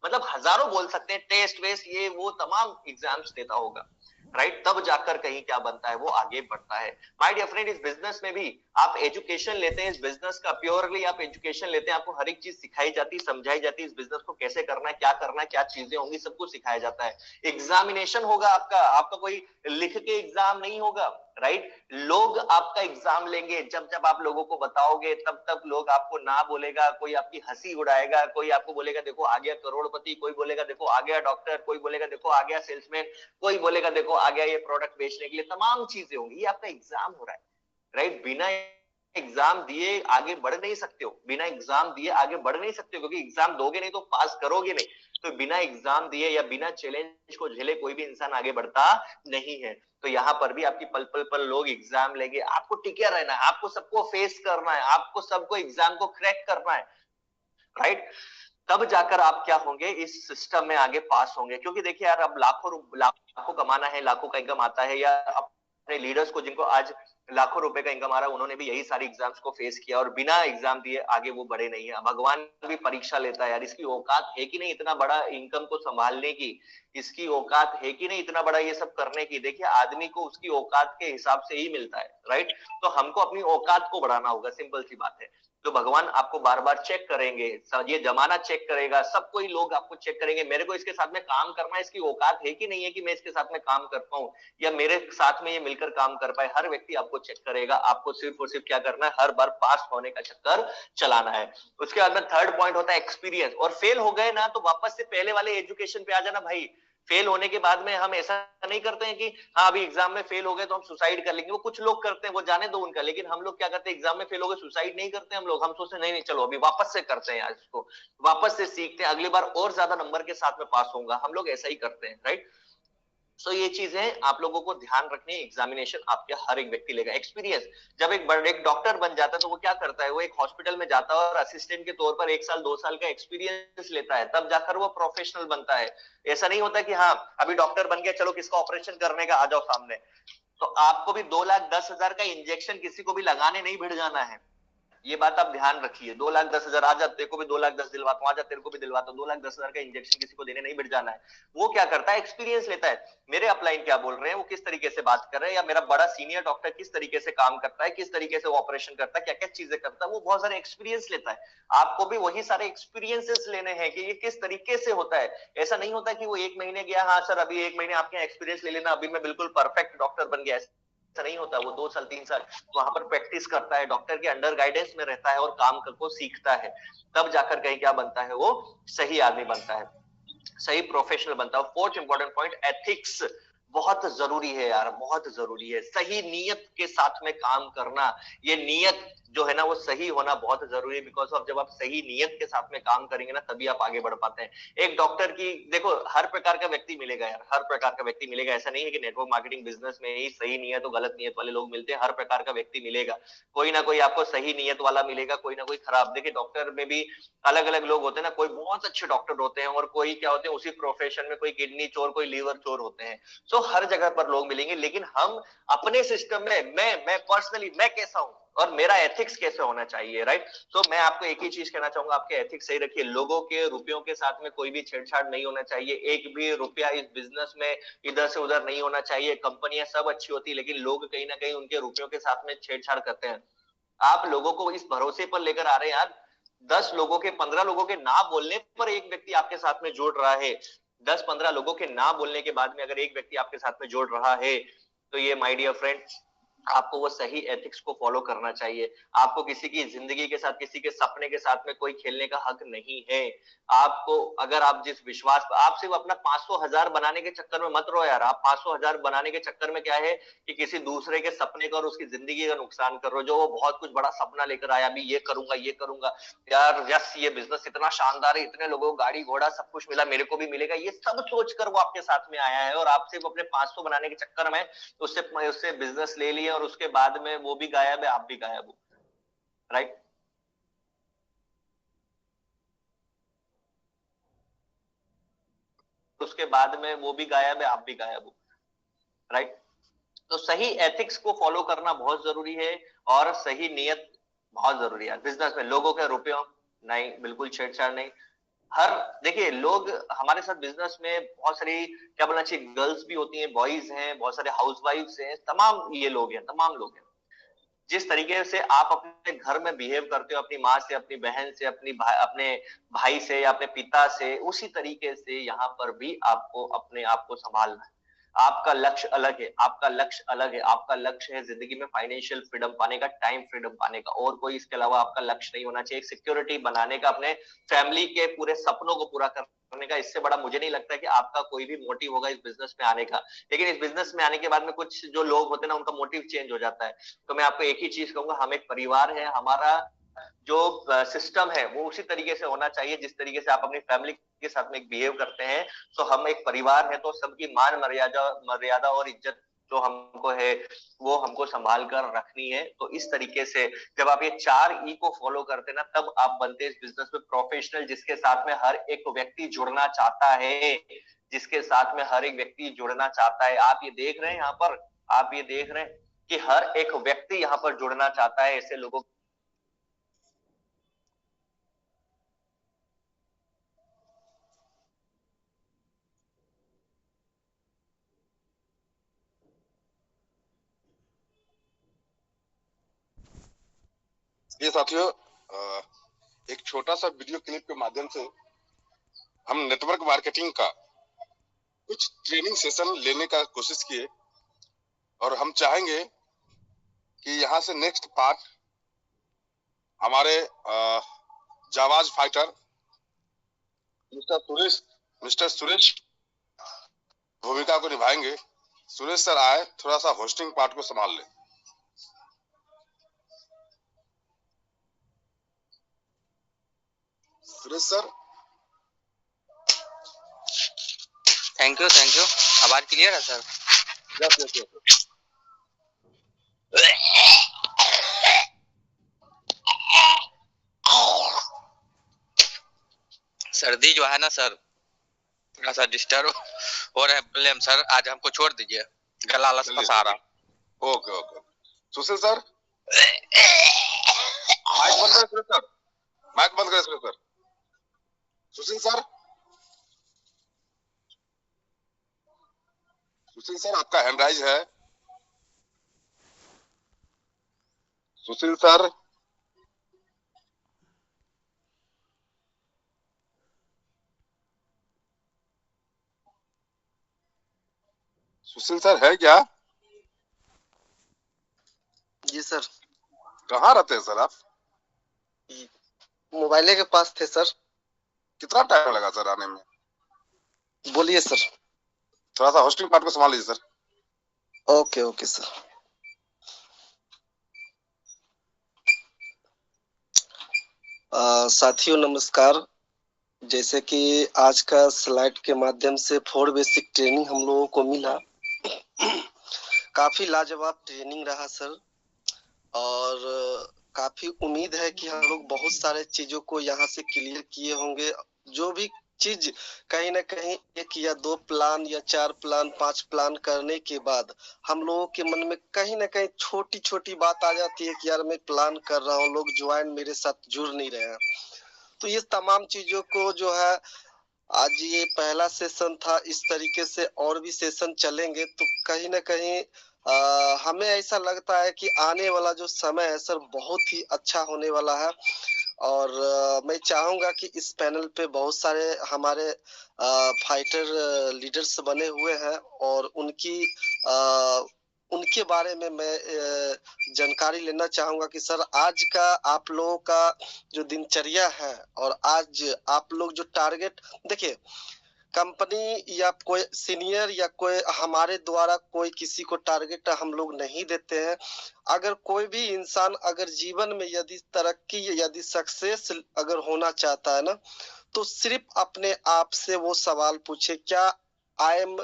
मतलब हजारों बोल सकते हैं, टेस्ट वेस्ट ये वो तमाम एग्जाम्स देता होगा, राइट। तब जाकर कहीं क्या बनता है, वो आगे बढ़ता है। माय डियर फ्रेंड, इस बिजनेस में भी आप एजुकेशन लेते हैं, इस बिजनेस का प्योरली आप एजुकेशन लेते हैं, आपको हर एक चीज सिखाई जाती, समझाई जाती, इस बिजनेस को कैसे करना है, क्या चीजें होंगी, सब कुछ सिखाया जाता है। एग्जामिनेशन होगा आपका कोई लिख के एग्जाम नहीं होगा, राइट। लोग आपका एग्जाम लेंगे, जब जब आप लोगों को बताओगे तब तब लोग आपको ना बोलेगा, कोई आपकी हंसी उड़ाएगा, कोई आपको बोलेगा देखो आ गया करोड़पति, कोई बोलेगा देखो आ गया डॉक्टर, कोई बोलेगा देखो आ गया सेल्समैन, कोई बोलेगा देखो आ गया ये प्रोडक्ट बेचने के लिए, तमाम चीजें होंगी। ये आपका एग्जाम हो रहा है, राइट। बिना एग्जाम दिए आगे बढ़ नहीं सकते हो, बिना एग्जाम दिए आगे बढ़ नहीं सकते हो, क्योंकि एग्जाम दोगे नहीं तो पास करोगे नहीं। तो बिना एग्जाम दिए या बिना चैलेंज को झेले कोई भी इंसान आगे बढ़ता नहीं है। तो यहाँ पर भी आपकी पल पल पर लोग एग्जाम लेंगे, आपको टिके रहना है, आपको सबको फेस करना है, आपको सबको एग्जाम को क्रैक करना है, राइट। तब जाकर आप क्या होंगे, इस सिस्टम में आगे पास होंगे। क्योंकि देखिए यार, अब लाखों कमाना है, लाखों का इनकम आता है, या अपने लीडर्स को जिनको आज लाखों रुपए का इनकम आ रहा है उन्होंने भी यही सारी एग्जाम्स को फेस किया और बिना एग्जाम दिए आगे वो बढ़े नहीं है। भगवान भी परीक्षा लेता है यार, इसकी औकात है कि नहीं इतना बड़ा इनकम को संभालने की, इसकी औकात है कि नहीं इतना बड़ा ये सब करने की। देखिए आदमी को उसकी औकात के हिसाब से ही मिलता है, राइट। तो हमको अपनी औकात को बढ़ाना होगा, सिंपल सी बात है। तो भगवान आपको बार बार चेक करेंगे, ये जमाना चेक करेगा, सब कोई लोग आपको चेक करेंगे, मेरे को इसके साथ में काम करना है, इसकी औकात है कि नहीं है कि मैं इसके साथ में काम कर पाऊं या मेरे साथ में ये मिलकर काम कर पाए। हर व्यक्ति आपको चेक करेगा, आपको सिर्फ और सिर्फ क्या करना है, हर बार पास होने का चक्कर चलाना है। उसके बाद में थर्ड पॉइंट होता है एक्सपीरियंस। और फेल हो गए ना तो वापस से पहले वाले एजुकेशन पे आ जाना भाई। फेल होने के बाद में हम ऐसा नहीं करते हैं कि हाँ अभी एग्जाम में फेल हो गए तो हम सुसाइड कर लेंगे, वो कुछ लोग करते हैं, वो जाने दो उनका। लेकिन हम लोग क्या करते हैं, एग्जाम में फेल हो गए सुसाइड नहीं करते हम लोग, हम सोचते नहीं नहीं चलो अभी वापस से करते हैं, आज इसको वापस से सीखते हैं, अगली बार और ज्यादा नंबर के साथ में पास होगा। हम लोग ऐसा ही करते हैं, राइट। सो ये चीजें आप लोगों को ध्यान रखनी है। एग्जामिनेशन आपके हर एक व्यक्ति लेगा। एक्सपीरियंस, जब एक डॉक्टर बन जाता है तो वो क्या करता है, वो एक हॉस्पिटल में जाता है और असिस्टेंट के तौर पर 1 साल 2 साल का एक्सपीरियंस लेता है, तब जाकर वो प्रोफेशनल बनता है। ऐसा नहीं होता कि हाँ अभी डॉक्टर बन गया चलो किसका ऑपरेशन करने का, आ जाओ सामने। तो आपको भी 2,10,000 का इंजेक्शन किसी को भी लगाने नहीं भिड़ जाना है। ये बात आप ध्यान रखिए। 2,10,000 आ जा, तेरे को भी 2,10,000 दिलवाता हूँ, आ जा तेरे को भी दिलवाता हूँ। 2,10,000 का इंजेक्शन किसी को देने नहीं बैठ जाना है। वो क्या करता है, एक्सपीरियंस लेता है, मेरे अपलाइन क्या बोल रहे हैं, वो किस तरीके से बात कर रहे हैं, या मेरा बड़ा सीनियर डॉक्टर किस तरीके से काम करता है, किस तरीके से वो ऑपरेशन करता है, क्या क्या चीजें करता है, वो बहुत सारे एक्सपीरियंस लेता है। आपको भी वही सारे एक्सपीरियंसेस लेने हैं कि ये किस तरीके से होता है। ऐसा नहीं होता कि वो 1 महीने गया, हाँ सर अभी 1 महीने आपके एक्सपीरियंस ले लेना, अभी मैं बिल्कुल परफेक्ट डॉक्टर बन गया, ऐसा नहीं होता। वो 2 साल 3 साल वहां पर प्रैक्टिस करता है, डॉक्टर के अंडर गाइडेंस में रहता है और काम को सीखता है, तब जाकर कहीं क्या बनता है, वो सही आदमी बनता है, सही प्रोफेशनल बनता है। फोर्थ इंपॉर्टेंट पॉइंट, एथिक्स बहुत जरूरी है यार, बहुत जरूरी है। सही नीयत के साथ में काम करना, ये नीयत जो है ना वो सही होना बहुत जरूरी है। बिकॉज ऑफ जब आप सही नीयत के साथ में काम करेंगे ना, तभी आप आगे बढ़ पाते हैं। एक डॉक्टर की देखो, हर प्रकार का व्यक्ति मिलेगा यार, हर प्रकार का व्यक्ति मिलेगा। ऐसा नहीं है कि नेटवर्क मार्केटिंग बिजनेस में ही सही नीयत और गलत नीयत वाले लोग मिलते हैं। हर प्रकार का व्यक्ति मिलेगा, कोई ना कोई आपको सही नीयत वाला मिलेगा, कोई ना कोई खराब। देखिए डॉक्टर में भी अलग अलग लोग होते हैं ना, कोई बहुत अच्छे डॉक्टर होते हैं और कोई क्या होते हैं, उसी प्रोफेशन में कोई किडनी चोर, कोई लीवर चोर होते हैं। सो हर जगह पर लोग मिलेंगे, लेकिन हम अपने सिस्टम में, मैं पर्सनली मैं कैसा हूं और मेरा एथिक्स कैसे होना चाहिए, राइट। तो मैं आपको एक ही चीज कहना चाहूंगा, आपके एथिक्स सही रखिए। लोगों के रुपयों के साथ में कोई भी छेड़छाड़ नहीं होना चाहिए। एक भी रुपया इस बिजनेस में इधर से उधर नहीं होना चाहिए। कंपनियां सब अच्छी होती है, लेकिन लोग कहीं ना कहीं उनके रुपयों के साथ में छेड़छाड़ करते हैं। आप लोगों को इस भरोसे पर लेकर आ रहे हैं यार, 10 लोगों के, 15 लोगों के ना बोलने पर एक व्यक्ति आपके साथ में जुड़ रहा है। 10-15 लोगों के ना बोलने के बाद में अगर एक व्यक्ति आपके साथ में जुड़ रहा है, तो ये माय डियर फ्रेंड, आपको वो सही एथिक्स को फॉलो करना चाहिए। आपको किसी की जिंदगी के साथ, किसी के सपने के साथ में कोई खेलने का हक नहीं है। आपको, अगर आप जिस विश्वास, आप सिर्फ अपना 500,000 बनाने के चक्कर में मत रहो यार। आप 500,000 बनाने के चक्कर में क्या है कि किसी दूसरे के सपने का और उसकी जिंदगी का नुकसान कर रहे हो। जो वो बहुत कुछ बड़ा सपना लेकर आया, अभी ये करूंगा ये करूंगा यार, यस ये बिजनेस इतना शानदार है, इतने लोगों को गाड़ी घोड़ा सब कुछ मिला, मेरे को भी मिलेगा, ये सब सोचकर वो आपके साथ में आया है। और आप सिर्फ अपने 500 बनाने के चक्कर में उससे बिजनेस ले लिया और उसके बाद में वो भी गायब है, आप भी गायब हो, राइट। उसके बाद में वो भी गायब है, आप भी गायब हो, राइट। तो सही एथिक्स को फॉलो करना बहुत जरूरी है और सही नियत बहुत जरूरी है। बिजनेस में लोगों के रुपयों नहीं, बिल्कुल छेड़छाड़ नहीं। हर, देखिए लोग हमारे साथ बिजनेस में बहुत सारी, क्या बोलना चाहिए, गर्ल्स भी होती हैं, बॉयज हैं, बहुत सारे हाउसवाइफ्स हैं, तमाम ये लोग हैं, तमाम लोग हैं। जिस तरीके से आप अपने घर में बिहेव करते हो अपनी माँ से, अपनी बहन से, अपने भाई से या अपने पिता से, उसी तरीके से यहाँ पर भी आपको अपने आप को संभालना है। आपका लक्ष्य अलग है, आपका लक्ष्य अलग है। आपका लक्ष्य है जिंदगी में फाइनेंशियल फ्रीडम पाने का, टाइम फ्रीडम पाने का, और कोई इसके अलावा आपका लक्ष्य नहीं होना चाहिए। एक सिक्योरिटी बनाने का, अपने फैमिली के पूरे सपनों को पूरा करने का, इससे बड़ा मुझे नहीं लगता कि आपका कोई भी मोटिव होगा इस बिजनेस में आने का। लेकिन इस बिजनेस में आने के बाद में कुछ जो लोग होते हैं ना, उनका मोटिव चेंज हो जाता है। तो मैं आपको एक ही चीज कहूंगा, हम एक परिवार है, हमारा जो सिस्टम है वो उसी तरीके से होना चाहिए जिस तरीके से आप अपनी फैमिली के साथ में बिहेव करते हैं। तो हम एक परिवार है, तो सबकी मान मर्यादा मर्यादा और इज्जत जो हमको है वो हमको संभाल कर रखनी है। तो इस तरीके से जब आप ये 4 ई को फॉलो करते हैं ना, तब आप बनते हैं इस बिजनेस में प्रोफेशनल, जिसके साथ में हर एक व्यक्ति जुड़ना चाहता है, जिसके साथ में हर एक व्यक्ति जुड़ना चाहता है। आप ये देख रहे हैं यहाँ पर, आप ये देख रहे हैं कि हर एक व्यक्ति यहाँ पर जुड़ना चाहता है ऐसे लोगों। ये साथियों, एक छोटा सा वीडियो क्लिप के माध्यम से हम नेटवर्क मार्केटिंग का कुछ ट्रेनिंग सेशन लेने का कोशिश किए, और हम चाहेंगे कि यहाँ से नेक्स्ट पार्ट हमारे जाबाज फाइटर मिस्टर सुरेश भूमिका को निभाएंगे। सुरेश सर आए, थोड़ा सा होस्टिंग पार्ट को संभाल ले। Suresh sir. Thank you, thank you. आवाज क्लियर है सर? Yes yes yes. सर्दी जो है ना सर, थोड़ा सा डिस्टर्ब हो रहा है। ब्लेम सर, आज हमको छोड़ दीजिए, गला लस फंसा रहा। Okay okay. Sushil sir. Mike बंद करें सर, माइक बंद करें sir. Sushil sir, Sushil sir आपका हैंड राइज है। सुशील सर, सुशील सर है क्या? जी सर। कहाँ रहते हैं सर आप? मोबाइले के पास थे सर। कितना टाइम लगा सर आने में? बोलिए सर। थोड़ा सा होस्टिंग पार्ट को संभाल लीजिए सर। Ok ok sir. साथियों नमस्कार। जैसे कि आज का स्लाइड के माध्यम से 4 बेसिक ट्रेनिंग हम लोगों को मिला। काफी लाजवाब ट्रेनिंग रहा सर, और काफी उम्मीद है कि हम लोग बहुत सारे चीजों को यहाँ से क्लियर किए होंगे। जो भी चीज कहीं ना कहीं 1 या 2 प्लान या 4 प्लान 5 प्लान करने के बाद हम लोगों के मन में कहीं ना कहीं छोटी छोटी बात आ जाती है कि यार मैं प्लान कर रहा हूँ, लोग ज्वाइन मेरे साथ जुड़ नहीं रहे हैं। तो ये तमाम चीजों को जो है, आज ये पहला सेशन था, इस तरीके से और भी सेशन चलेंगे तो कहीं ना कहीं हमें ऐसा लगता है कि आने वाला जो समय है सर बहुत ही अच्छा होने वाला है। और मैं चाहूंगा कि इस पैनल पे बहुत सारे हमारे फाइटर लीडर्स बने हुए हैं और उनके बारे में मैं जानकारी लेना चाहूंगा कि सर आज का आप लोगों का जो दिनचर्या है और आज आप लोग जो टारगेट, देखिए कंपनी या कोई सीनियर या कोई हमारे द्वारा कोई किसी को टारगेट हम लोग नहीं देते हैं। अगर कोई भी इंसान अगर जीवन में यदि तरक्की यदि सक्सेस अगर होना चाहता है ना, तो सिर्फ अपने आप से वो सवाल पूछे, क्या आई एम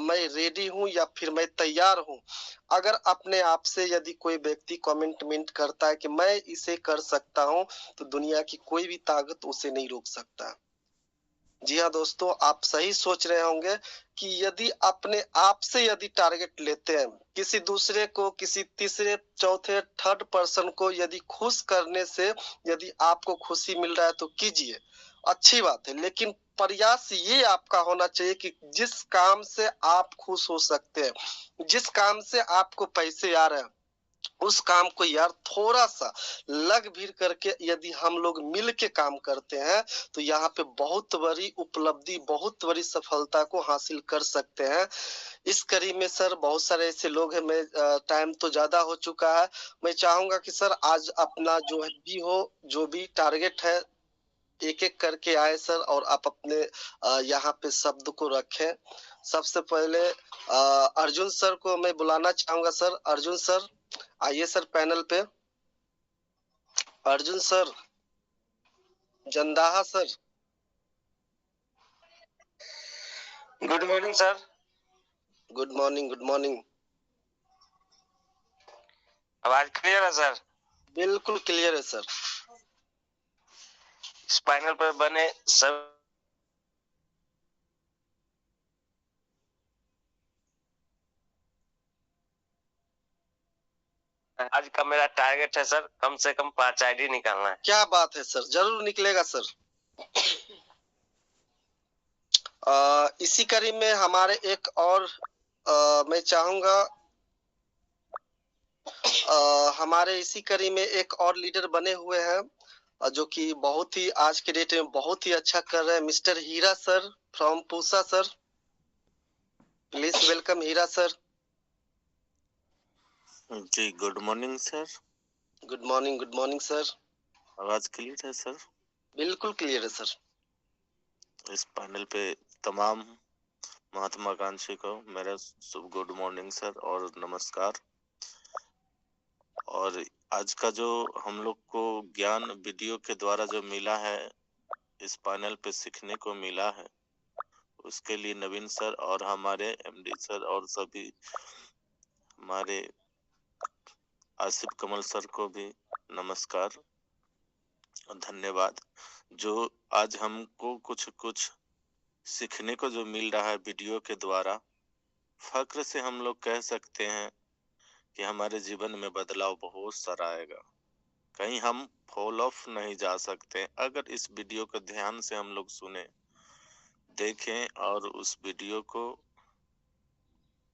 मैं रेडी हूं या फिर मैं तैयार हूं। अगर अपने आप से यदि कोई व्यक्ति कमेंटमेंट करता है कि मैं इसे कर सकता हूं, तो दुनिया की कोई भी ताकत उसे नहीं रोक सकता। जी हाँ दोस्तों, आप सही सोच रहे होंगे कि यदि अपने आप से यदि टारगेट लेते हैं, किसी दूसरे को, किसी तीसरे चौथे थर्ड पर्सन को यदि खुश करने से यदि आपको खुशी मिल रहा है तो कीजिए, अच्छी बात है। लेकिन प्रयास ये आपका होना चाहिए कि जिस काम से आप खुश हो सकते हैं, जिस काम से आपको पैसे आ रहे हैं, उस काम को यार थोड़ा सा लग भीड़ करके यदि हम लोग मिल के काम करते हैं तो यहाँ पे बहुत बड़ी उपलब्धि, बहुत बड़ी सफलता को हासिल कर सकते हैं। इस कड़ी में सर बहुत सारे ऐसे लोग हैं, मैं टाइम तो ज्यादा हो चुका है, मैं चाहूंगा कि सर आज अपना जो भी हो, जो भी टारगेट है, एक एक करके आए सर और आप अपने यहाँ पे शब्द को रखें। सबसे पहले अर्जुन सर को मैं बुलाना चाहूंगा। सर अर्जुन सर आइए सर पैनल पे। Arjun sir, Jandaha sir. Good morning sir. Good morning, good morning. आवाज क्लियर है सर? बिल्कुल क्लियर है सर। इस पैनल पर बने सब आज का मेरा टारगेट है सर, कम से कम 5 आईडी निकालना है। क्या बात है सर, जरूर निकलेगा सर। इसी कड़ी में हमारे एक और मैं चाहूंगा हमारे इसी कड़ी में एक और लीडर बने हुए हैं जो कि बहुत ही आज के डेट में बहुत ही अच्छा कर रहे हैं, mister Hira sir from Pusa sir. Please welcome Hira sir. जी good morning sir. Good morning, good morning sir. आवाज क्लियर है सर? बिल्कुल क्लियर है सर। इस पैनल पे तमाम महात्माकांक्षी को मेरा शुभ गुड मॉर्निंग सर और नमस्कार। और आज का जो हम लोग को ज्ञान वीडियो के द्वारा जो मिला है, इस पैनल पे सीखने को मिला है, उसके लिए नवीन सर और हमारे एमडी सर और सभी हमारे आसिफ कमल सर को भी नमस्कार और धन्यवाद। जो आज हमको कुछ कुछ सीखने को जो मिल रहा है वीडियो के द्वारा, फक्र से हम लोग कह सकते हैं कि हमारे जीवन में बदलाव बहुत सारा आएगा। कहीं हम फॉल ऑफ नहीं जा सकते। अगर इस वीडियो को ध्यान से हम लोग सुने, देखें और उस वीडियो को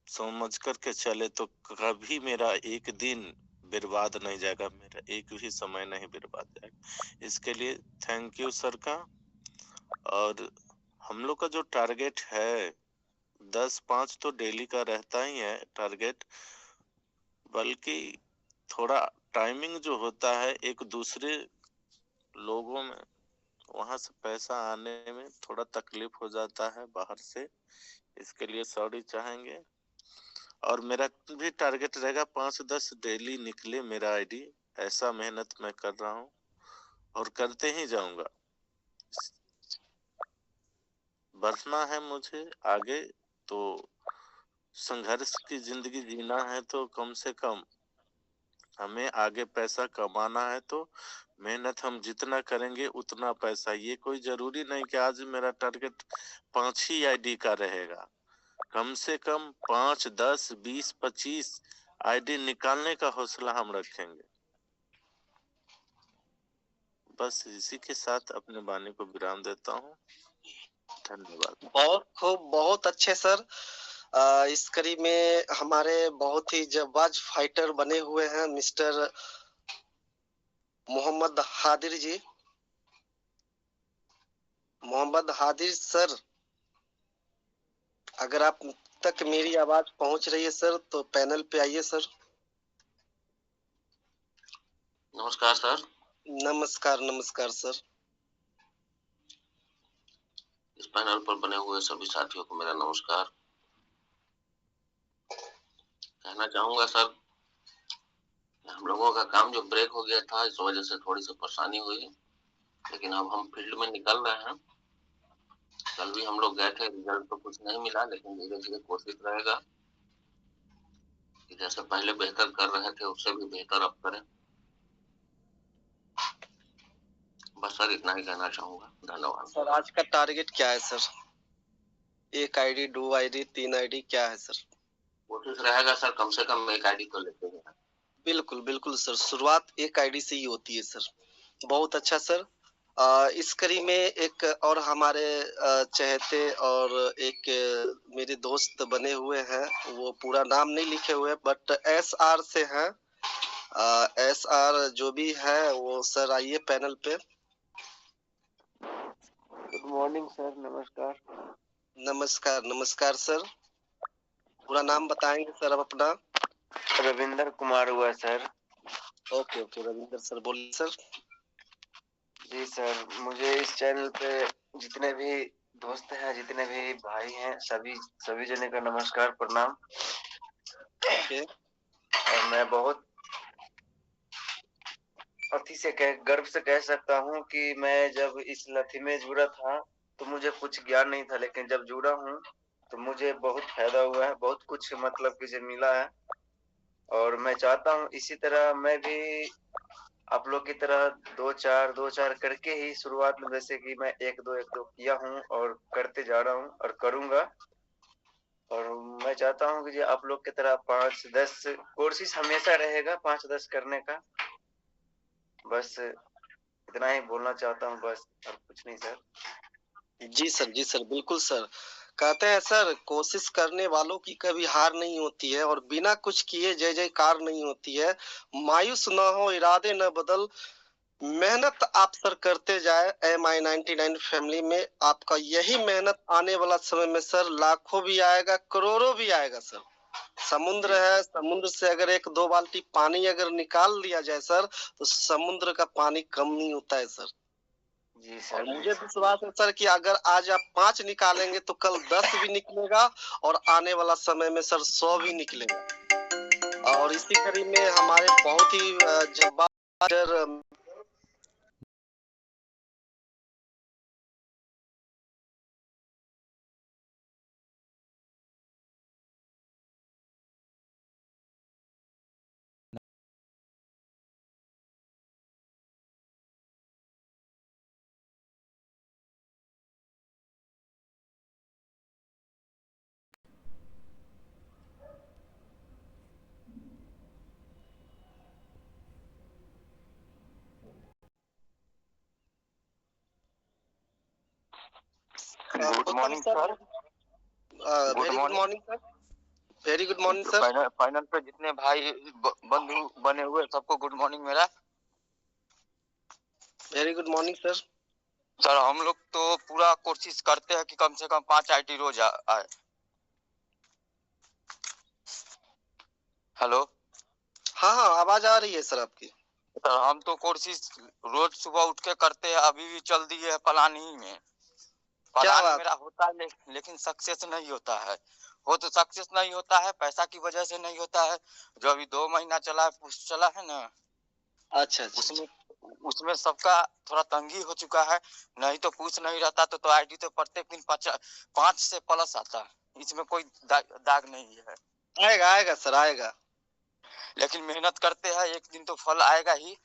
समझ करके चले तो कभी मेरा एक दिन बर्बाद नहीं जाएगा, मेरा एक भी समय नहीं बर्बाद जाएगा। इसके लिए थैंक यू सर का। और हम लोग का जो टारगेट है 10-5 तो डेली का रहता ही है टारगेट, बल्कि थोड़ा टाइमिंग जो होता है एक दूसरे लोगों में, वहां से पैसा आने में थोड़ा तकलीफ हो जाता है बाहर से, इसके लिए सॉरी चाहेंगे। और मेरा भी टारगेट रहेगा 5-10 डेली निकले मेरा आईडी, ऐसा मेहनत मैं कर रहा हूँ और करते ही जाऊंगा। बढ़ना है मुझे आगे, तो संघर्ष की जिंदगी जीना है, तो कम से कम हमें आगे पैसा कमाना है, तो मेहनत हम जितना करेंगे उतना पैसा। ये कोई जरूरी नहीं कि आज मेरा टारगेट 5 ही आईडी का रहेगा, कम से कम 5, 10, 20, 25 आईडी निकालने का हौसला हम रखेंगे। बस इसी के साथ अपने वाणी को विराम देता हूँ। धन्यवाद। बहुत खूब, बहुत अच्छे सर। इस कड़ी में हमारे बहुत ही जाबाज फाइटर बने हुए हैं मिस्टर मोहम्मद हादिर जी। मोहम्मद हादिर सर, अगर आप तक मेरी आवाज पहुंच रही है सर तो पैनल पे आइए सर। नमस्कार सर। नमस्कार, नमस्कार सर। इस पैनल पर बने हुए सभी साथियों को मेरा नमस्कार। कहना चाहूंगा सर, हम लोगों का काम जो ब्रेक हो गया था, इस वजह से थोड़ी सी परेशानी हुई, लेकिन अब हम फील्ड में निकल रहे हैं। कल भी हम लोग गए थे, रिजल्ट तो कुछ नहीं मिला, लेकिन धीरे धीरे कोशिश रहेगा कि जैसे पहले बेहतर कर रहे थे उससे भी बेहतर अब करें। बस सर इतना ही कहना चाहूंगा, धन्यवाद। सर आज का टारगेट क्या है सर? 1 आईडी, 2 आईडी, 3 आईडी क्या है सर? कोशिश रहेगा सर कम से कम 1 आईडी तो लेते हैं। बिल्कुल बिल्कुल सर, शुरुआत 1 आईडी से ही होती है सर। बहुत अच्छा सर। इस कड़ी में एक और हमारे चहेते और एक मेरे दोस्त बने हुए हैं, वो पूरा नाम नहीं लिखे हुए बट SR से हैं। SR जो भी है वो सर आइए पैनल पे। गुड मॉर्निंग सर, नमस्कार। नमस्कार, नमस्कार सर। पूरा नाम बताएंगे सर आप अपना? रविंदर कुमार हुआ sir. Ok okay Ravinder sir, बोलिए सर। जी सर, मुझे इस चैनल पे जितने भी दोस्त हैं, जितने भी भाई हैं, सभी जने का नमस्कार, प्रणाम। ओके। और मैं बहुत गर्व से कह सकता हूँ कि मैं जब इस लथी में जुड़ा था तो मुझे कुछ ज्ञान नहीं था, लेकिन जब जुड़ा हूँ तो मुझे बहुत फायदा हुआ है, बहुत कुछ मतलब कि मिला है। और मैं चाहता हूँ इसी तरह मैं भी आप लोग की तरह 2-4 करके ही शुरुआत में, जैसे कि मैं 1-2 किया हूँ और करते जा रहा हूँ और करूंगा। और मैं चाहता हूँ कि आप लोग की तरह 5-10 कोशिश हमेशा रहेगा 5-10 करने का। बस इतना ही बोलना चाहता हूँ, बस और कुछ नहीं सर। जी सर, जी सर, बिल्कुल सर। कहते हैं सर, कोशिश करने वालों की कभी हार नहीं होती है और बिना कुछ किए जय जयकार नहीं होती है। मायूस ना हो, इरादे न बदल, मेहनत आप सर करते जाए। MI99 फैमिली में आपका यही मेहनत आने वाला समय में सर लाखों भी आएगा, करोड़ों भी आएगा सर। समुद्र है, समुद्र से अगर 1-2 बाल्टी पानी अगर निकाल लिया जाए सर तो समुद्र का पानी कम नहीं होता है सर। जी सर। और मुझे विश्वास है सर कि अगर आज आप 5 निकालेंगे तो कल 10 भी निकलेगा और आने वाला समय में सर 100 भी निकलेगा। और इसी कड़ी में हमारे बहुत ही जब्बार good morning sir. Very good morning sir. Very good morning sir. Final पे जितने भाई बंधु बने हुए सबको गुड मॉर्निंग मेरा। Very good morning sir. Sir हम लोग तो पूरा कोशिश करते हैं कि कम से कम 5 आईटी रोज आए। हेलो। हाँ हाँ आवाज आ रही है सर आपकी। सर हम तो कोशिश रोज सुबह उठ के करते हैं, अभी भी चल दी है प्लानिंग में। प्लान मेरा होता है लेकिन सक्सेस नहीं होता है। वो तो सक्सेस नहीं होता है, पैसा की वजह से नहीं होता है। जो अभी 2 महीना चला है, पुश चला है ना। अच्छा उसमें सबका थोड़ा तंगी हो चुका है। नहीं तो पूछ नहीं रहता तो आईडी तो प्रत्येक दिन 5 से प्लस आता। इसमें कोई दाग नहीं है। आएगा आएगा सर आएगा। लेकिन मेहनत करते हैं, एक दिन तो फल आएगा ही।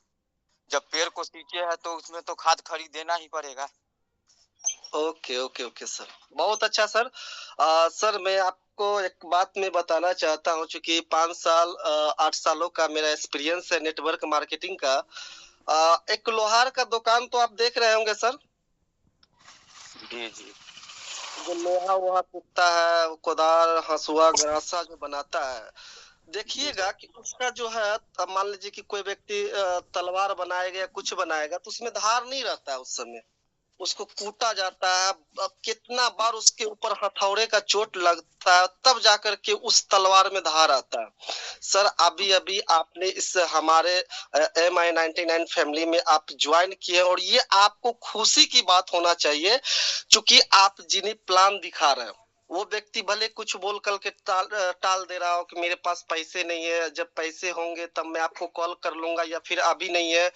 जब पेड़ को सींचे है तो उसमें तो खाद खरीद देना ही पड़ेगा। ओके ओके ओके सर, बहुत अच्छा सर। सर मैं आपको एक बात में बताना चाहता हूँ, चूंकि 5 साल 8 सालों का मेरा एक्सपीरियंस है नेटवर्क मार्केटिंग का। एक लोहार का दुकान तो आप देख रहे होंगे सर। जी जी। जो लोहा वोहा टूटता है, कोदार हंसुआ गरासा जो बनाता है, देखिएगा कि उसका जो है, अब मान लीजिए कि कोई व्यक्ति तलवार बनाएगा या कुछ बनाएगा तो उसमें धार नहीं रहता है। उस समय उसको कूटा जाता है, कितना बार उसके ऊपर हथौड़े का चोट लगता है तब जाकर के उस तलवार में धार आता है। सर अभी अभी आपने इस हमारे MI99 फैमिली में आप ज्वाइन किए और ये आपको खुशी की बात होना चाहिए, क्योंकि आप जिन्हें प्लान दिखा रहे हैं वो व्यक्ति भले कुछ बोल कर के टाल दे रहा हो कि मेरे पास पैसे नहीं है, जब पैसे होंगे तब मैं आपको कॉल कर लूंगा, या फिर अभी नहीं है,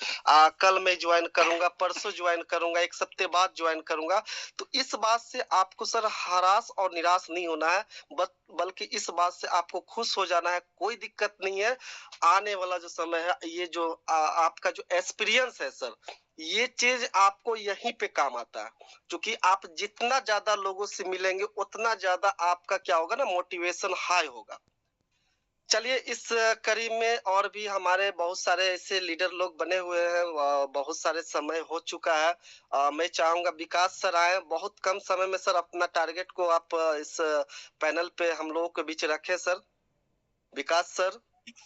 कल मैं ज्वाइन करूंगा, परसों ज्वाइन करूंगा, 1 हफ्ते बाद ज्वाइन करूंगा। तो इस बात से आपको सर हरास और निराश नहीं होना है, बल्कि इस बात से आपको खुश हो जाना है। कोई दिक्कत नहीं है। आने वाला जो समय है, ये जो आपका जो एक्सपीरियंस है सर, ये चीज आपको यहीं पे काम आता है, क्योंकि आप जितना ज्यादा लोगों से मिलेंगे उतना ज्यादा आपका क्या होगा ना, मोटिवेशन हाई होगा। चलिए इस करीब में और भी हमारे बहुत सारे ऐसे लीडर लोग बने हुए हैं, बहुत सारे समय हो चुका है। मैं चाहूंगा विकास सर आए। बहुत कम समय में सर अपना टारगेट को आप इस पैनल पे हम लोगों के बीच रखें sir. Vikas sir.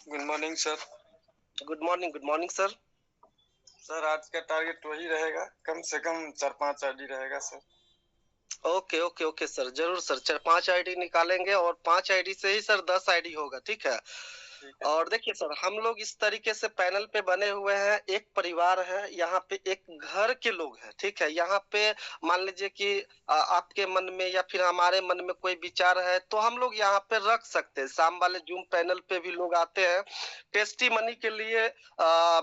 Good morning sir. Good morning sir. Sir आज का टारगेट वही रहेगा, कम से कम 4-5 आईडी रहेगा sir. Ok ok ok sir, जरूर सर। 4-5 आईडी निकालेंगे और 5 आईडी से ही सर 10 आईडी होगा, ठीक है। और देखिए सर, हम लोग इस तरीके से पैनल पे बने हुए हैं, एक परिवार है, यहाँ पे एक घर के लोग हैं, ठीक है। यहाँ पे मान लीजिए कि आपके मन में या फिर हमारे मन में कोई विचार है तो हम लोग यहाँ पे रख सकते हैं। शाम वाले जूम पैनल पे भी लोग आते हैं टेस्टी मनी के लिए।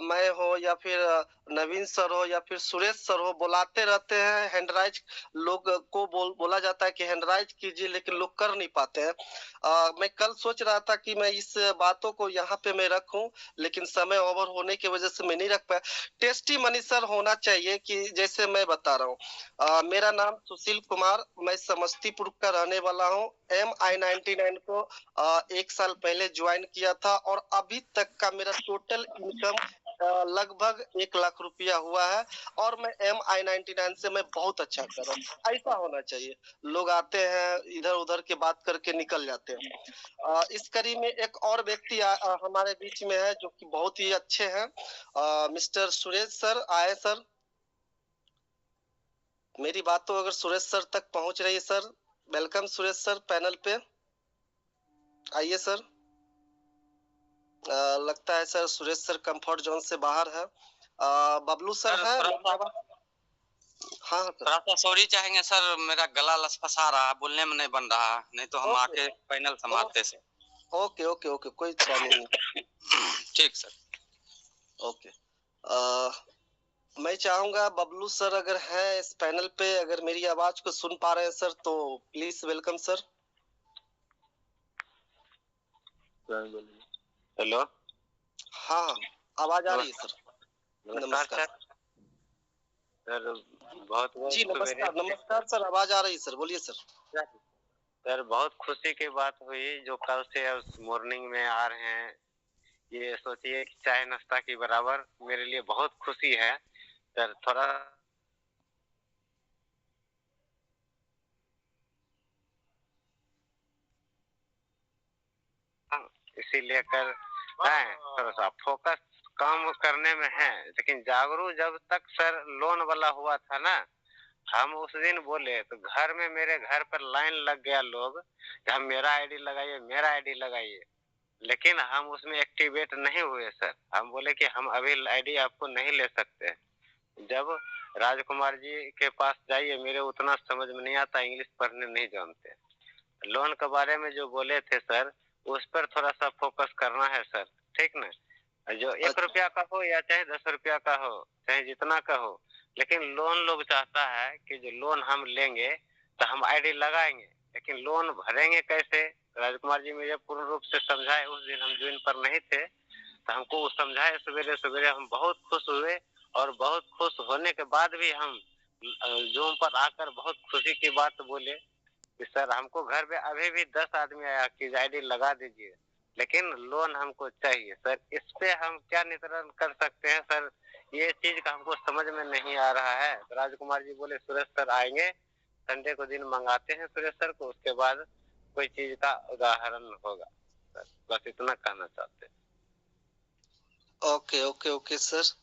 मैं हो या फिर नवीन सर हो या फिर सुरेश सर हो, बुलाते रहते हैं। हैंडराइज लोग को बोला जाता है कि हैंडराइज कीजिए, लेकिन लोग कर नहीं पाते हैं। मैं कल सोच रहा था कि मैं इस बातों को यहाँ पे मैं रखूं, लेकिन समय ओवर होने की वजह से मैं नहीं रख पाया। टेस्टी मनी सर होना चाहिए कि जैसे मैं बता रहा हूँ, मेरा नाम सुशील कुमार, मैं समस्तीपुर का रहने वाला हूँ। MI99 को 1 साल पहले ज्वाइन किया था और अभी तक का मेरा टोटल इनकम लगभग 1 लाख रुपया हुआ है। और मैं MI99 से मैं बहुत अच्छा कर रहा हूँ। ऐसा होना चाहिए। लोग आते हैं इधर उधर के बात करके निकल जाते हैं। इस कड़ी में एक और व्यक्ति हमारे बीच में है जो कि बहुत ही अच्छे हैं। मिस्टर सुरेश सर आए सर। मेरी बात तो अगर सुरेश सर तक पहुंच रही है sir. Welcome Suresh sir panel पे आइए सर। लगता है sir Suresh sir comfort zone से बाहर है। बबलू सर है। हाँ थोड़ा सा सॉरी चाहेंगे सर, मेरा गला लसफसा रहा, बोलने में नहीं बन रहा, नहीं तो हम आके पैनल संभालते से। ओके ओके ओके, कोई प्रॉब्लम नहीं। ठीक सर। ओके। मैं चाहूंगा बबलू सर अगर है इस पैनल पे, अगर मेरी आवाज को सुन पा रहे हैं सर तो प्लीज वेलकम सर। हेलो। हाँ आवाज आ रही है सर। नमस्कार सर। बहुत जी नमस्कार सर, आवाज आ रही है सर, बोलिए सर। सर बहुत खुशी की बात हुई जो कल से उस मॉर्निंग में आ रहे हैं। ये सोचिए कि चाय नाश्ता के बराबर मेरे लिए बहुत खुशी है सर। थोड़ा इसीलिए कर थोड़ा सा फोकस काम करने में है, लेकिन जागरूक जब तक सर लोन वाला हुआ था ना, हम उस दिन बोले तो घर में मेरे घर पर लाइन लग गया लोग कि हम मेरा आईडी लगाइए, मेरा आईडी लगाइए, लेकिन हम उसमें एक्टिवेट नहीं हुए सर। हम बोले कि हम अभी आईडी आपको नहीं ले सकते। जब राजकुमार जी के पास जाइए, मेरे उतना समझ में नहीं आता, इंग्लिश पढ़ने नहीं जानते। लोन के बारे में जो बोले थे सर, उस पर थोड़ा सा फोकस करना है सर, ठीक ना? जो 1 रुपया का हो या चाहे 10 रुपया का हो, चाहे जितना का हो, लेकिन लोन लोग चाहता है कि जो लोन हम लेंगे तो हम आईडी लगाएंगे, लेकिन लोन भरेंगे कैसे? राजकुमार जी मुझे पूर्ण रूप से समझाए। उस दिन हम जून पर नहीं थे तो हमको वो समझाए सवेरे सवेरे, हम बहुत खुश हुए। और बहुत खुश होने के बाद भी हम जूम पर आकर बहुत खुशी की बात बोले कि सर हमको घर पे अभी भी 10 आदमी आया कि आईडी लगा दीजिए, लेकिन लोन हमको चाहिए। सर इस पे हम क्या नियंत्रण कर सकते हैं सर? ये चीज का हमको समझ में नहीं आ रहा है। राजकुमार जी बोले सुरेश सर आएंगे, संडे को दिन मंगाते हैं सुरेश सर को, उसके बाद कोई चीज का उदाहरण होगा। सर बस इतना कहना चाहते हैं। Okay ok ok sir.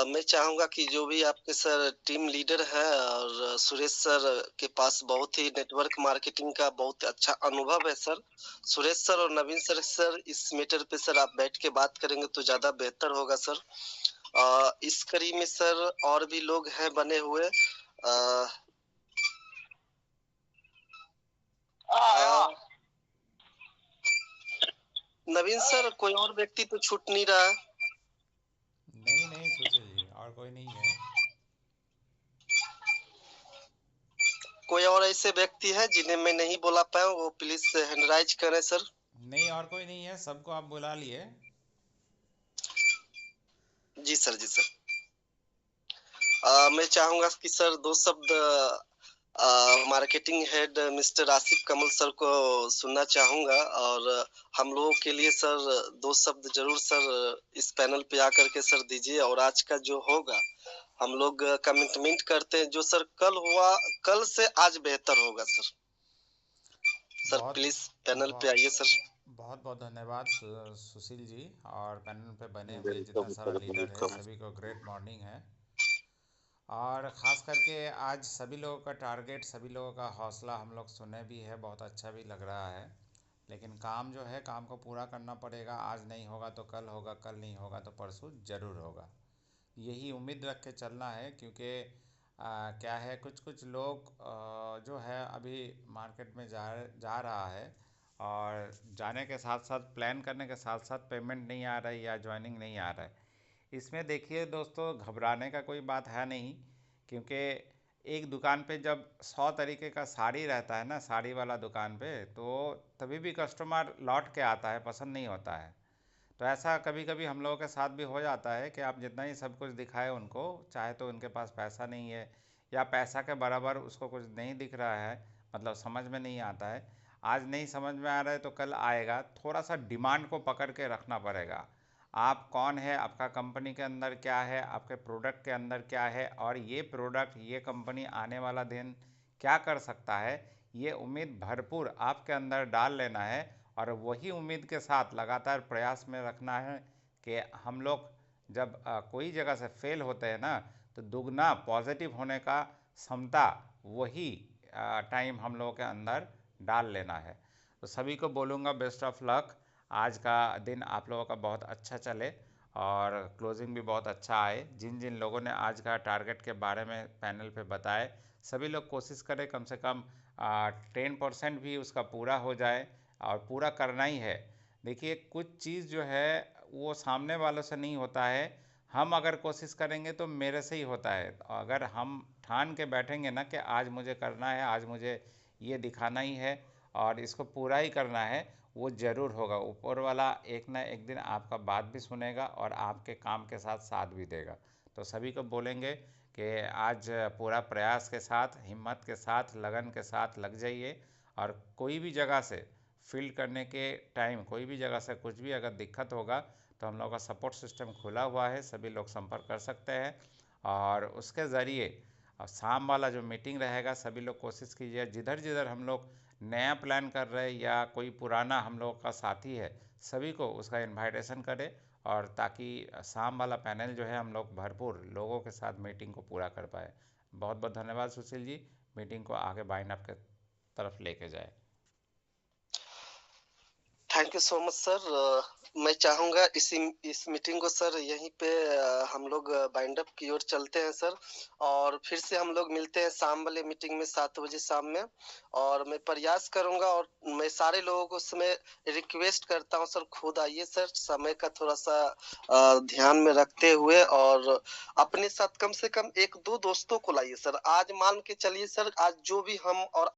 मैं चाहूंगा कि जो भी आपके सर टीम लीडर हैं और सुरेश सर के पास बहुत ही नेटवर्क मार्केटिंग का बहुत अच्छा अनुभव है सर। सुरेश सर और नवीन सर इस मैटर पे सर आप बैठ के बात करेंगे तो ज्यादा बेहतर होगा सर। इस कड़ी में सर और भी लोग हैं बने हुए। नवीन सर कोई और व्यक्ति तो छूट नहीं रहा? नहीं सुशील जी, और कोई नहीं है। कोई और ऐसे व्यक्ति है जिन्हें मैं नहीं बुला पाया, वो प्लीज हैंड राइज करें सर। नहीं, और कोई नहीं है, सबको आप बुला लिए। जी सर, जी सर। मैं चाहूंगा कि सर 2 शब्द मार्केटिंग हेड मिस्टर आसिफ कमल सर को सुनना चाहूंगा, और हम लोगों के लिए सर 2 शब्द जरूर सर इस पैनल पे आकर के सर दीजिए। और आज का जो होगा हम लोग कमिटमेंट करते हैं, जो सर कल हुआ कल से आज बेहतर होगा सर। सर प्लीज पैनल पे आइए सर। बहुत बहुत धन्यवाद सुशील जी, और पैनल पे बने हुए जितना सारा लीडर है सभी को ग्रेट मॉर्निंग है। और ख़ास करके आज सभी लोगों का टारगेट, सभी लोगों का हौसला हम लोग सुने भी है, बहुत अच्छा भी लग रहा है। लेकिन काम जो है, काम को पूरा करना पड़ेगा। आज नहीं होगा तो कल होगा, कल नहीं होगा तो परसों ज़रूर होगा। यही उम्मीद रख के चलना है, क्योंकि क्या है, कुछ कुछ लोग जो है अभी मार्केट में जा रहा है, और जाने के साथ साथ प्लान करने के साथ साथ पेमेंट नहीं आ रहा है या ज्वाइनिंग नहीं आ रहा है। इसमें देखिए दोस्तों, घबराने का कोई बात है नहीं, क्योंकि एक दुकान पे जब 100 तरीके का साड़ी रहता है ना, साड़ी वाला दुकान पे, तो तभी भी कस्टमर लौट के आता है, पसंद नहीं होता है। तो ऐसा कभी कभी हम लोगों के साथ भी हो जाता है कि आप जितना ही सब कुछ दिखाए उनको, चाहे तो उनके पास पैसा नहीं है या पैसा के बराबर उसको कुछ नहीं दिख रहा है, मतलब समझ में नहीं आता है। आज नहीं समझ में आ रहा है तो कल आएगा। थोड़ा सा डिमांड को पकड़ के रखना पड़ेगा। आप कौन है, आपका कंपनी के अंदर क्या है, आपके प्रोडक्ट के अंदर क्या है, और ये प्रोडक्ट, ये कंपनी आने वाला दिन क्या कर सकता है, ये उम्मीद भरपूर आपके अंदर डाल लेना है। और वही उम्मीद के साथ लगातार प्रयास में रखना है कि हम लोग जब कोई जगह से फेल होते हैं ना, तो दुगना पॉजिटिव होने का क्षमता वही टाइम हम लोगों के अंदर डाल लेना है। तो सभी को बोलूँगा बेस्ट ऑफ लक। आज का दिन आप लोगों का बहुत अच्छा चले और क्लोजिंग भी बहुत अच्छा आए। जिन जिन लोगों ने आज का टारगेट के बारे में पैनल पे बताए, सभी लोग कोशिश करें कम से कम 10% भी उसका पूरा हो जाए, और पूरा करना ही है। देखिए, कुछ चीज़ जो है वो सामने वालों से नहीं होता है, हम अगर कोशिश करेंगे तो मेरे से ही होता है। अगर हम ठान के बैठेंगे ना कि आज मुझे करना है, आज मुझे ये दिखाना ही है और इसको पूरा ही करना है, वो ज़रूर होगा। ऊपर वाला एक ना एक दिन आपका बात भी सुनेगा और आपके काम के साथ साथ भी देगा। तो सभी को बोलेंगे कि आज पूरा प्रयास के साथ, हिम्मत के साथ, लगन के साथ लग जाइए। और कोई भी जगह से फील्ड करने के टाइम, कोई भी जगह से कुछ भी अगर दिक्कत होगा तो हम लोगों का सपोर्ट सिस्टम खुला हुआ है, सभी लोग संपर्क कर सकते हैं। और उसके ज़रिए और शाम वाला जो मीटिंग रहेगा सभी लोग कोशिश कीजिए, जिधर जिधर हम लोग नया प्लान कर रहे हैं या कोई पुराना हम लोग का साथी है सभी को उसका इनवाइटेशन करें, और ताकि शाम वाला पैनल जो है हम लोग भरपूर लोगों के साथ मीटिंग को पूरा कर पाए। बहुत बहुत धन्यवाद सुशील जी, मीटिंग को आगे बाइंड अप के तरफ लेके जाए। Thank you so much sir. मैं चाहूंगा इस मीटिंग को सर यहीं पे हम लोग बाइंड अप की ओर चलते हैं सर, और फिर से हम लोग मिलते हैं शाम वाले मीटिंग में 7 बजे शाम में। और मैं प्रयास करूंगा और मैं सारे लोगों को उसमें रिक्वेस्ट करता हूं सर, खुद आइए सर, समय का थोड़ा सा ध्यान में रखते हुए, और अपने साथ कम से कम 1-2 दोस्तों को लाइए सर। आज मान के चलिए सर, आज जो भी हम और